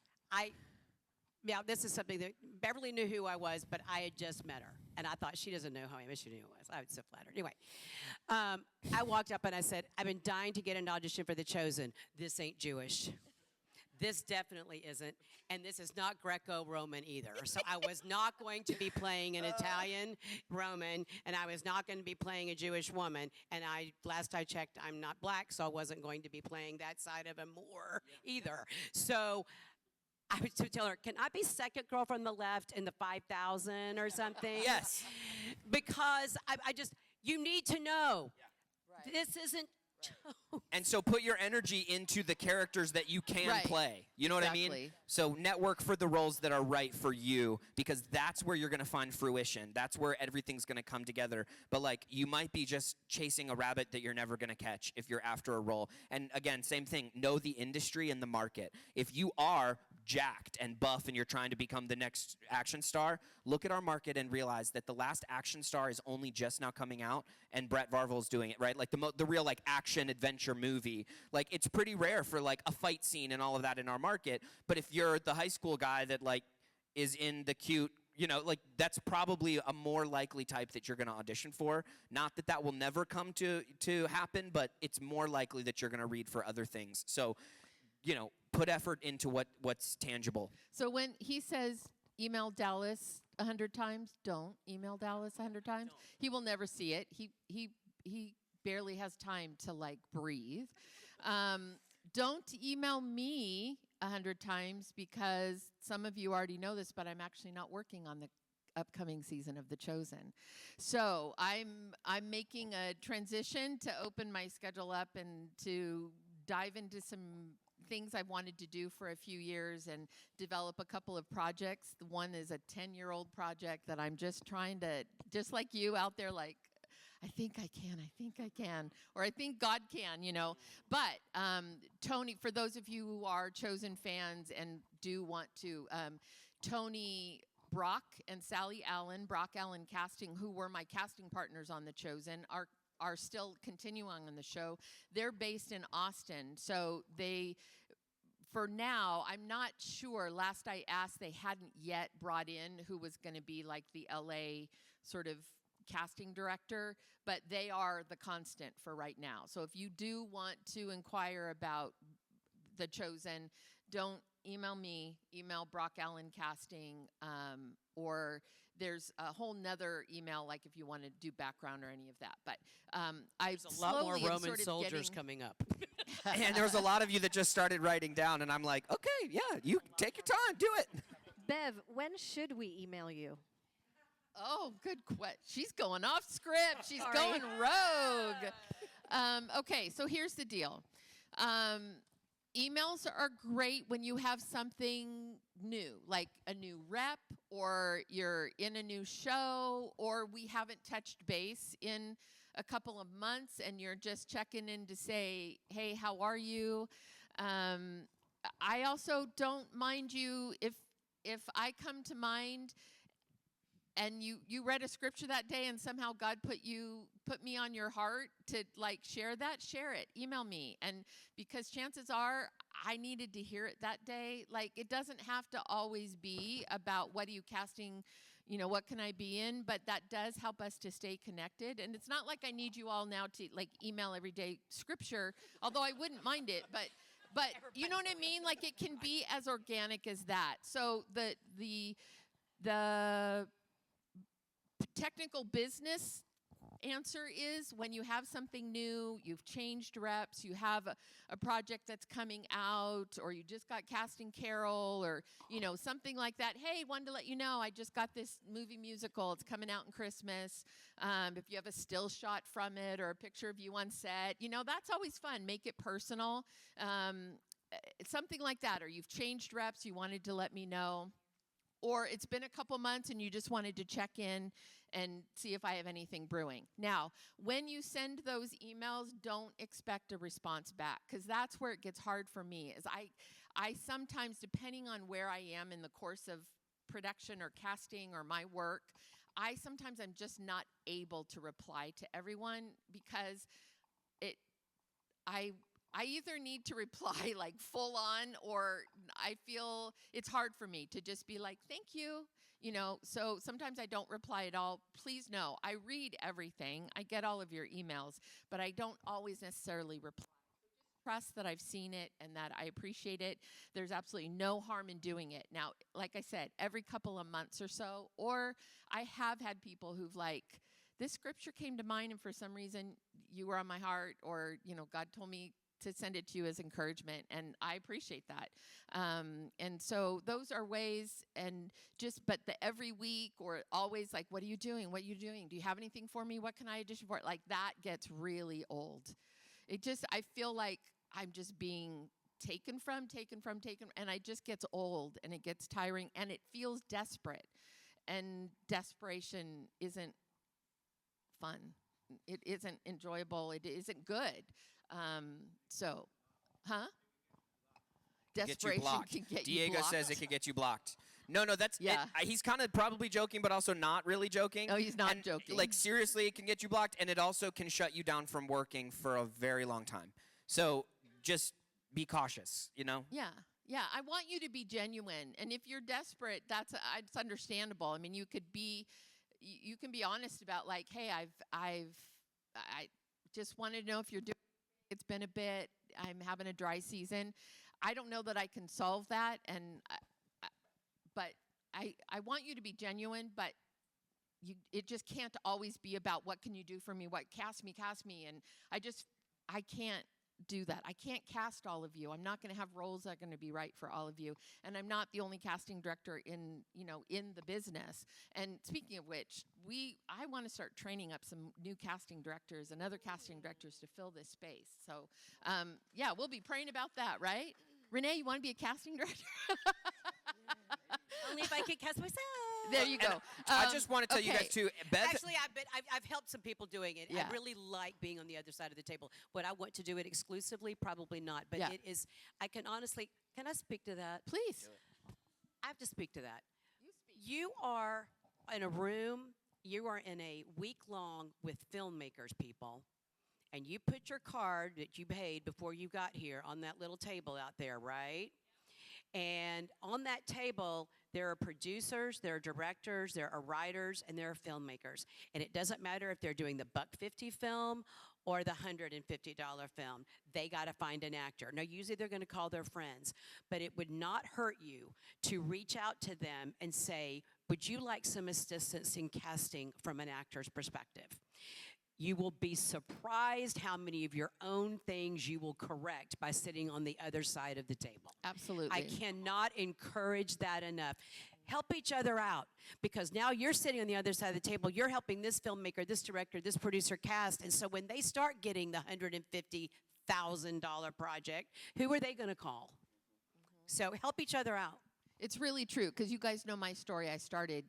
This is something that Beverly knew who I was, but I had just met her, and I thought she doesn't know who I am. She knew who I was. I was so flattered. Anyway, I walked up and I said, I've been dying to get an audition for The Chosen. This ain't Jewish. This definitely isn't, and this is not Greco-Roman either. So I was not going to be playing an Italian Roman, and I was not going to be playing a Jewish woman. And last I checked, I'm not black, so I wasn't going to be playing that side of him more either. So I was to tell her, can I be second girl from the left in the 5,000 or something? Yes. Because I just, you need to know. Yeah. Right. This isn't. And so put your energy into the characters that you can play. You know what I mean? So network for the roles that are right for you, because that's where you're going to find fruition. That's where everything's going to come together. But like, you might be just chasing a rabbit that you're never going to catch if you're after a role. And again, same thing, know the industry and the market. If you are jacked and buff and you're trying to become the next action star, look at our market and realize that the last action star is only just now coming out, and Brett Varvel's doing it, right? Like the real like action adventure movie. Like, it's pretty rare for like a fight scene and all of that in our market. But if you're the high school guy that like is in the cute, like, that's probably a more likely type that you're going to audition for. Not that that will never come to happen, but it's more likely that you're going to read for other things. So, put effort into what's tangible. So when he says email Dallas 100 times, don't email Dallas 100 times. Don't. He will never see it. He barely has time to like breathe. Don't email me 100 times, because some of you already know this, but I'm actually not working on the upcoming season of The Chosen. So I'm making a transition to open my schedule up and to dive into some things I've wanted to do for a few years and develop a couple of projects. One is a 10-year-old project that I'm just trying to, just like you out there, like, I think I can, or I think God can, But Tony, for those of you who are Chosen fans and do want to, Tony Brock and Sally Allen, Brock Allen Casting, who were my casting partners on The Chosen, are still continuing on the show. They're based in Austin, so for now, I'm not sure. Last I asked, they hadn't yet brought in who was going to be like the LA sort of casting director, but they are the constant for right now. So if you do want to inquire about The Chosen, don't email me, email Brock Allen Casting, or there's a whole nother email, like if you want to do background or any of that. But I've There's a lot more slowly am Roman sort of soldiers getting- coming up. And there was a lot of you that just started writing down, and I'm like, okay, yeah, you take your time, do it. Bev, when should we email you? Oh, good question. She's going off script. She's Sorry. going rogue. Okay, so here's the deal. Emails are great when you have something new, like a new rep, or you're in a new show, or we haven't touched base in a couple of months and you're just checking in to say, hey, how are you? I also don't mind you if I come to mind and you read a scripture that day and somehow God put me on your heart to like share it, email me. And because chances are I needed to hear it that day. Like, it doesn't have to always be about what are you casting, what can I be in, but that does help us to stay connected. And it's not like I need you all now to like email every day scripture, although I wouldn't mind it, but you know what I mean? Like, it can be as organic as that. So the technical business answer is when you have something new, you've changed reps, you have a project that's coming out, or you just got casting Carol, or something like that. Hey, wanted to let you know I just got this movie musical. It's coming out in Christmas. If you have a still shot from it or a picture of you on set, that's always fun. Make it personal. Something like that. Or you've changed reps, you wanted to let me know. Or it's been a couple months and you just wanted to check in and see if I have anything brewing. Now, when you send those emails, don't expect a response back, because that's where it gets hard for me. Is I sometimes, depending on where I am in the course of production or casting or my work, I'm just not able to reply to everyone, because I either need to reply like full on, or I feel it's hard for me to just be like, thank you, so sometimes I don't reply at all. Please know, I read everything. I get all of your emails, but I don't always necessarily reply. Trust that I've seen it and that I appreciate it. There's absolutely no harm in doing it. Now, like I said, every couple of months or so, or I have had people who've like, this scripture came to mind and for some reason you were on my heart, or, God told me to send it to you as encouragement, and I appreciate that. And so those are ways, but the every week or always like, what are you doing? What are you doing? Do you have anything for me? What can I audition for? Like, that gets really old. I feel like I'm just being taken from, and it just gets old and it gets tiring and it feels desperate, and desperation isn't fun. It isn't enjoyable. It isn't good. Desperation can get you Diego blocked. says it could get you blocked. No, that's Yeah. He's kind of probably joking, but also not really joking. No, he's not And, joking. Like, seriously, it can get you blocked, and it also can shut you down from working for a very long time. So just be cautious, Yeah. I want you to be genuine, and if you're desperate, it's understandable. I mean, you can be honest about like, hey, I just wanted to know if you're doing. It's been a bit. I'm having a dry season. I don't know that I can solve that, but I want you to be genuine. But it just can't always be about what can you do for me? What cast me, and I can't do that. I can't cast all of you. I'm not going to have roles that are going to be right for all of you, and I'm not the only casting director in the business. And speaking of which, I want to start training up some new casting directors and other casting directors to fill this space. So we'll be praying about that, right? Renee, you want to be a casting director? Only if I could cast myself. There you go. I just want to tell you guys too, Bev. Actually, I've helped some people doing it. Yeah. I really like being on the other side of the table. Would I want to do it exclusively? Probably not. But Yeah. it is. I can honestly. Can I speak to that? Please. I have to speak to that. You are in a room. You are in a week long with filmmakers, people, and you put your card that you paid before you got here on that little table out there, right? And And on that table, there are producers, there are directors, there are writers, and there are filmmakers. And it doesn't matter if they're doing the $150 film or the $150 film. They got to find an actor. Now, usually they're going to call their friends, but it would not hurt you to reach out to them and say, would you like some assistance in casting from an actor's perspective? You will be surprised how many of your own things you will correct by sitting on the other side of the table. Absolutely. I cannot encourage that enough. Help each other out, because now you're sitting on the other side of the table. You're helping this filmmaker, this director, this producer cast. And so when they start getting the $150,000 project, who are they going to call? So help each other out. It's really true, because you guys know my story. I started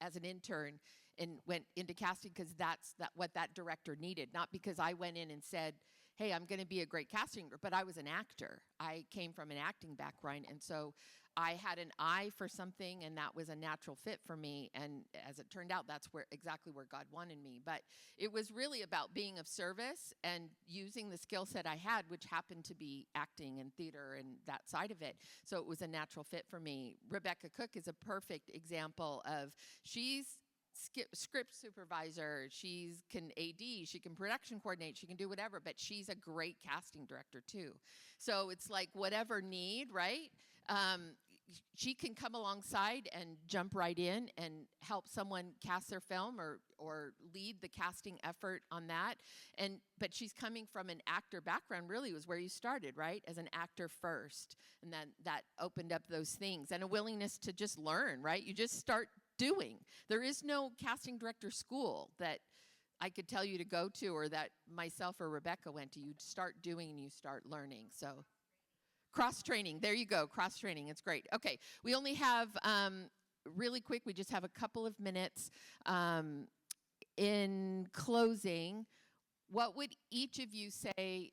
as an intern and went into casting because that's what that director needed, not because I went in and said, hey, I'm going to be a great casting, but I was an actor. I came from an acting background, and so I had an eye for something, and that was a natural fit for me. And as it turned out, that's exactly where God wanted me. But it was really about being of service and using the skill set I had, which happened to be acting and theater and that side of it. So it was a natural fit for me. Rebecca Cook is a perfect example of, she's script supervisor, she's can AD, she can production coordinate, she can do whatever, but she's a great casting director too. So it's like whatever need, right? She can come alongside and jump right in and help someone cast their film or lead the casting effort on that. But she's coming from an actor background, really was where you started, right? As an actor first. And then that opened up those things and a willingness to just learn, right? You just start doing. There is no casting director school that I could tell you to go to, or that myself or Rebecca went to. You start doing and you start learning. So cross-training, there you go, cross-training, it's great. Okay, we only have, really quick, we just have a couple of minutes. In closing, what would each of you say,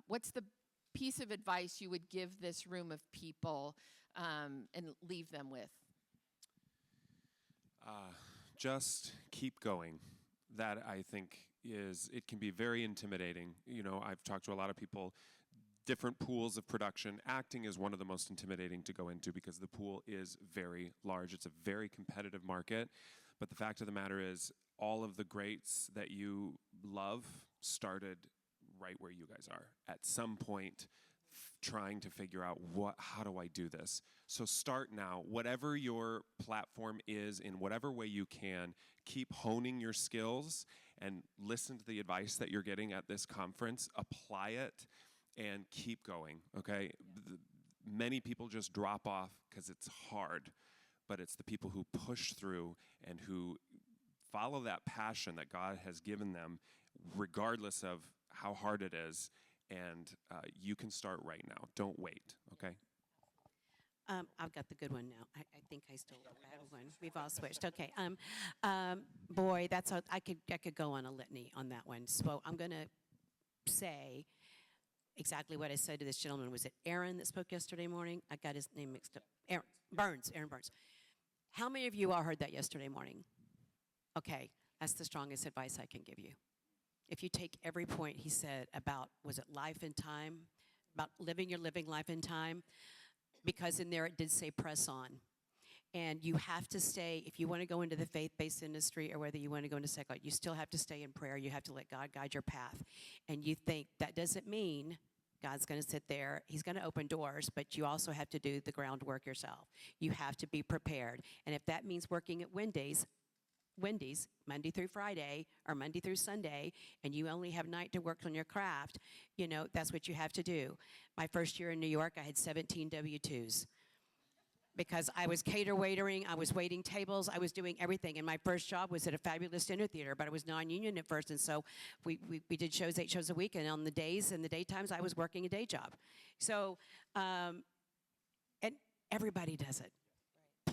what's the piece of advice you would give this room of people and leave them with? Just keep going. That, I think, it can be very intimidating. You know, I've talked to a lot of people, different pools of production. Acting is one of the most intimidating to go into because the pool is very large. It's a very competitive market. But the fact of the matter is, all of the greats that you love started right where you guys are. At some point, trying to figure out how do I do this? So start now. Whatever your platform is, in whatever way you can, keep honing your skills and listen to the advice that you're getting at this conference. Apply it and keep going, okay? Many people just drop off because it's hard, but it's the people who push through and who follow that passion that God has given them, regardless of how hard it is. And you can start right now. Don't wait, okay? I've got the good one now. I think I stole the bad one. We've all switched. Okay. Boy, I could go on a litany on that one. So I'm going to say exactly what I said to this gentleman. Was it Aaron that spoke yesterday morning? I got his name mixed up. Aaron Burns. How many of you all heard that yesterday morning? Okay, that's the strongest advice I can give you. If you take every point he said about, was it life and time, about living your living life in time, because in there it did say press on. And you have to stay, if you want to go into the faith-based industry or whether you want to go into secular, you still have to stay in prayer. You have to let God guide your path. And you think that doesn't mean God's going to sit there. He's going to open doors, but you also have to do the groundwork yourself. You have to be prepared. And if that means working at Wendy's, Monday through Friday or Monday through Sunday, and you only have night to work on your craft, you know, that's what you have to do. My first year in New York, I had 17 W-2s because I was waitering, I was waiting tables, I was doing everything. And my first job was at a fabulous dinner theater, but I was non-union at first, and so we did shows, 8 shows a week, and on the days and the daytimes, I was working a day job. So, and everybody does it.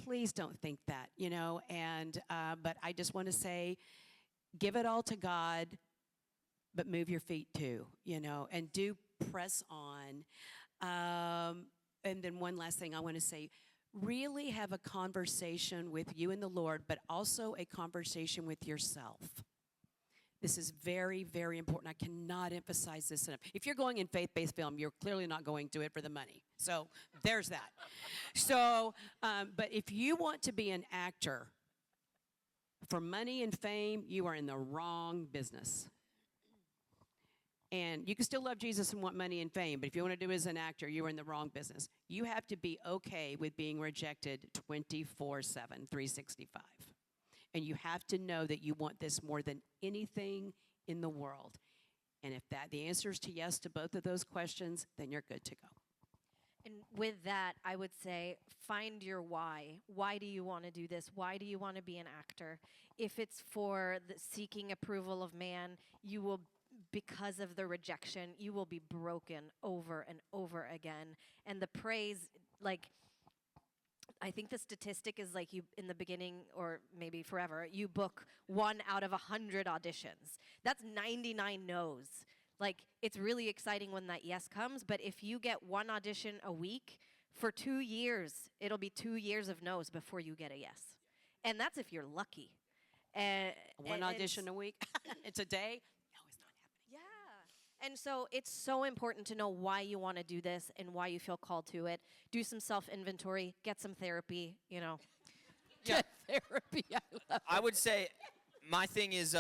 Please don't think that, you know, and but I just want to say, give it all to God, but move your feet too, you know, and do press on. And then one last thing I want to say, really have a conversation with you and the Lord, but also a conversation with yourself. This is very, very important. I cannot emphasize this enough. If you're going in faith-based film, you're clearly not going to it for the money. So there's that. So, but if you want to be an actor for money and fame, you are in the wrong business. And you can still love Jesus and want money and fame, but if you want to do it as an actor, you're in the wrong business. You have to be okay with being rejected 24/7, 365. And you have to know that you want this more than anything in the world. And if the answer is to yes to both of those questions, then you're good to go. And with that, I would say find your why. Why do you want to do this? Why do you want to be an actor? If it's for the seeking approval of man, you will, because of the rejection, you will be broken over and over again. And the praise, like, I think the statistic is like you in the beginning, or maybe forever, you book 1 out of 100 auditions. That's 99 no's. Like, it's really exciting when that yes comes, but if you get 1 audition a week for 2 years, it'll be 2 years of no's before you get a yes. And that's if you're lucky. One audition a week? It's a day? No, it's not happening. Yeah. And so it's so important to know why you want to do this and why you feel called to it. Do some self-inventory, get some therapy, you know. Get therapy. I love I would say my thing is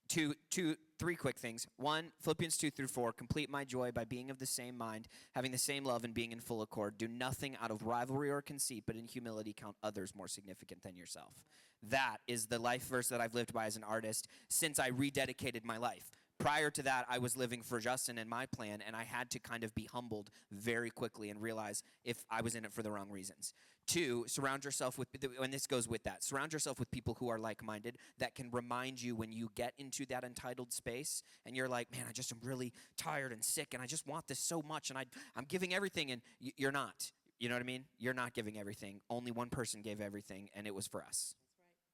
three quick things. 1, Philippians 2-4, complete my joy by being of the same mind, having the same love, and being in full accord. Do nothing out of rivalry or conceit, but in humility count others more significant than yourself. That is the life verse that I've lived by as an artist since I rededicated my life. Prior to that, I was living for Justin and my plan, and I had to kind of be humbled very quickly and realize if I was in it for the wrong reasons. 2, surround yourself with, and this goes with that, surround yourself with people who are like-minded that can remind you when you get into that entitled space and you're like, man, I just am really tired and sick and I just want this so much and I'm giving everything, and you're not. You know what I mean? You're not giving everything. Only one person gave everything, and it was for us.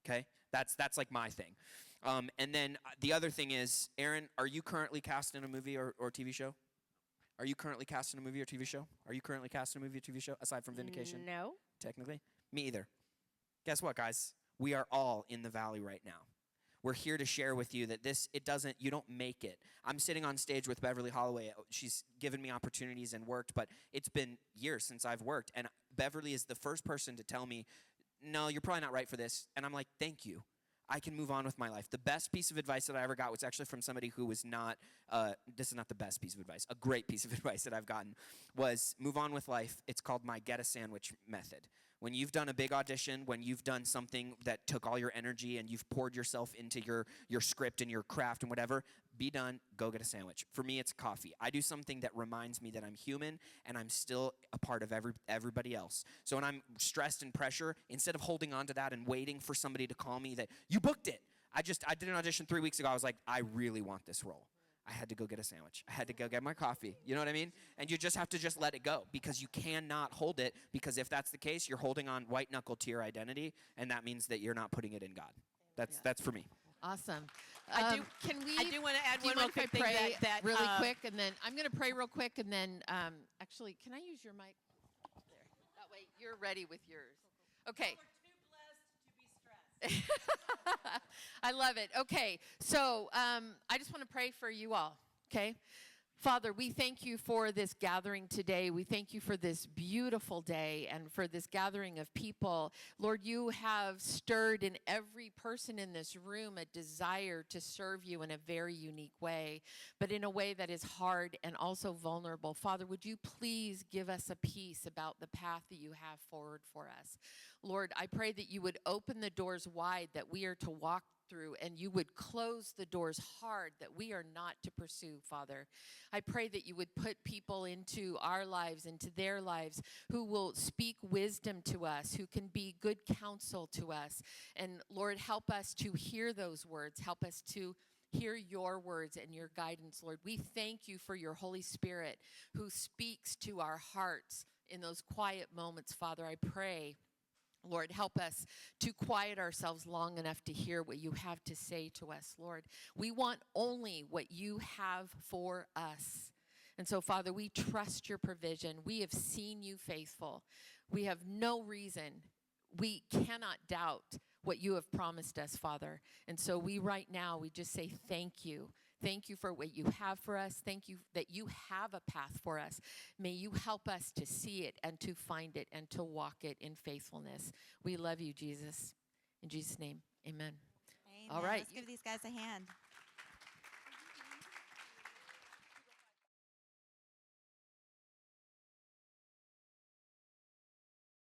Okay? That's like my thing. And then the other thing is, Aaron, are you currently cast in a movie or TV show? Are you currently cast in a movie or TV show? Are you currently cast in a movie or TV show, aside from Vindication? No. Technically? Me either. Guess what, guys? We are all in the valley right now. We're here to share with you that you don't make it. I'm sitting on stage with Beverly Holloway. She's given me opportunities and worked, but it's been years since I've worked. And Beverly is the first person to tell me, no, you're probably not right for this. And I'm like, thank you. I can move on with my life. The best piece of advice that I ever got was actually from somebody who was not, this is not the best piece of advice, a great piece of advice that I've gotten was move on with life. It's called my get a sandwich method. When you've done a big audition, when you've done something that took all your energy and you've poured yourself into your script and your craft and whatever, be done, go get a sandwich. For me, it's coffee. I do something that reminds me that I'm human and I'm still a part of everybody else. So when I'm stressed and pressure, instead of holding on to that and waiting for somebody to call me that, you booked it. I did an audition 3 weeks ago. I was like, I really want this role. I had to go get a sandwich. I had to go get my coffee. You know what I mean? And you just have to just let it go because you cannot hold it, because if that's the case, you're holding on white knuckle to your identity, and that means that you're not putting it in God. That's for me. Awesome. I do want to add do you one real mind if I quick thing pray that really quick, and then I'm going to pray real quick, and then actually, can I use your mic? There. That way you're ready with yours. Okay. I love it. Okay, so I just want to pray for you all, okay? Father, we thank you for this gathering today. We thank you for this beautiful day and for this gathering of people. Lord, you have stirred in every person in this room a desire to serve you in a very unique way, but in a way that is hard and also vulnerable. Father, would you please give us a peace about the path that you have forward for us? Lord, I pray that you would open the doors wide that we are to walk through, and you would close the doors hard that we are not to pursue, Father. I pray that you would put people into our lives, into their lives, who will speak wisdom to us, who can be good counsel to us. And Lord, help us to hear those words. Help us to hear your words and your guidance, Lord. We thank you for your Holy Spirit who speaks to our hearts in those quiet moments, Father. I pray, Lord, help us to quiet ourselves long enough to hear what you have to say to us, Lord. We want only what you have for us. And so, Father, we trust your provision. We have seen you faithful. We have no reason. We cannot doubt what you have promised us, Father. And so we right now, we just say thank you. Thank you for what you have for us. Thank you that you have a path for us. May you help us to see it and to find it and to walk it in faithfulness. We love you, Jesus. In Jesus' name, amen. Amen. All right. Let's give these guys a hand.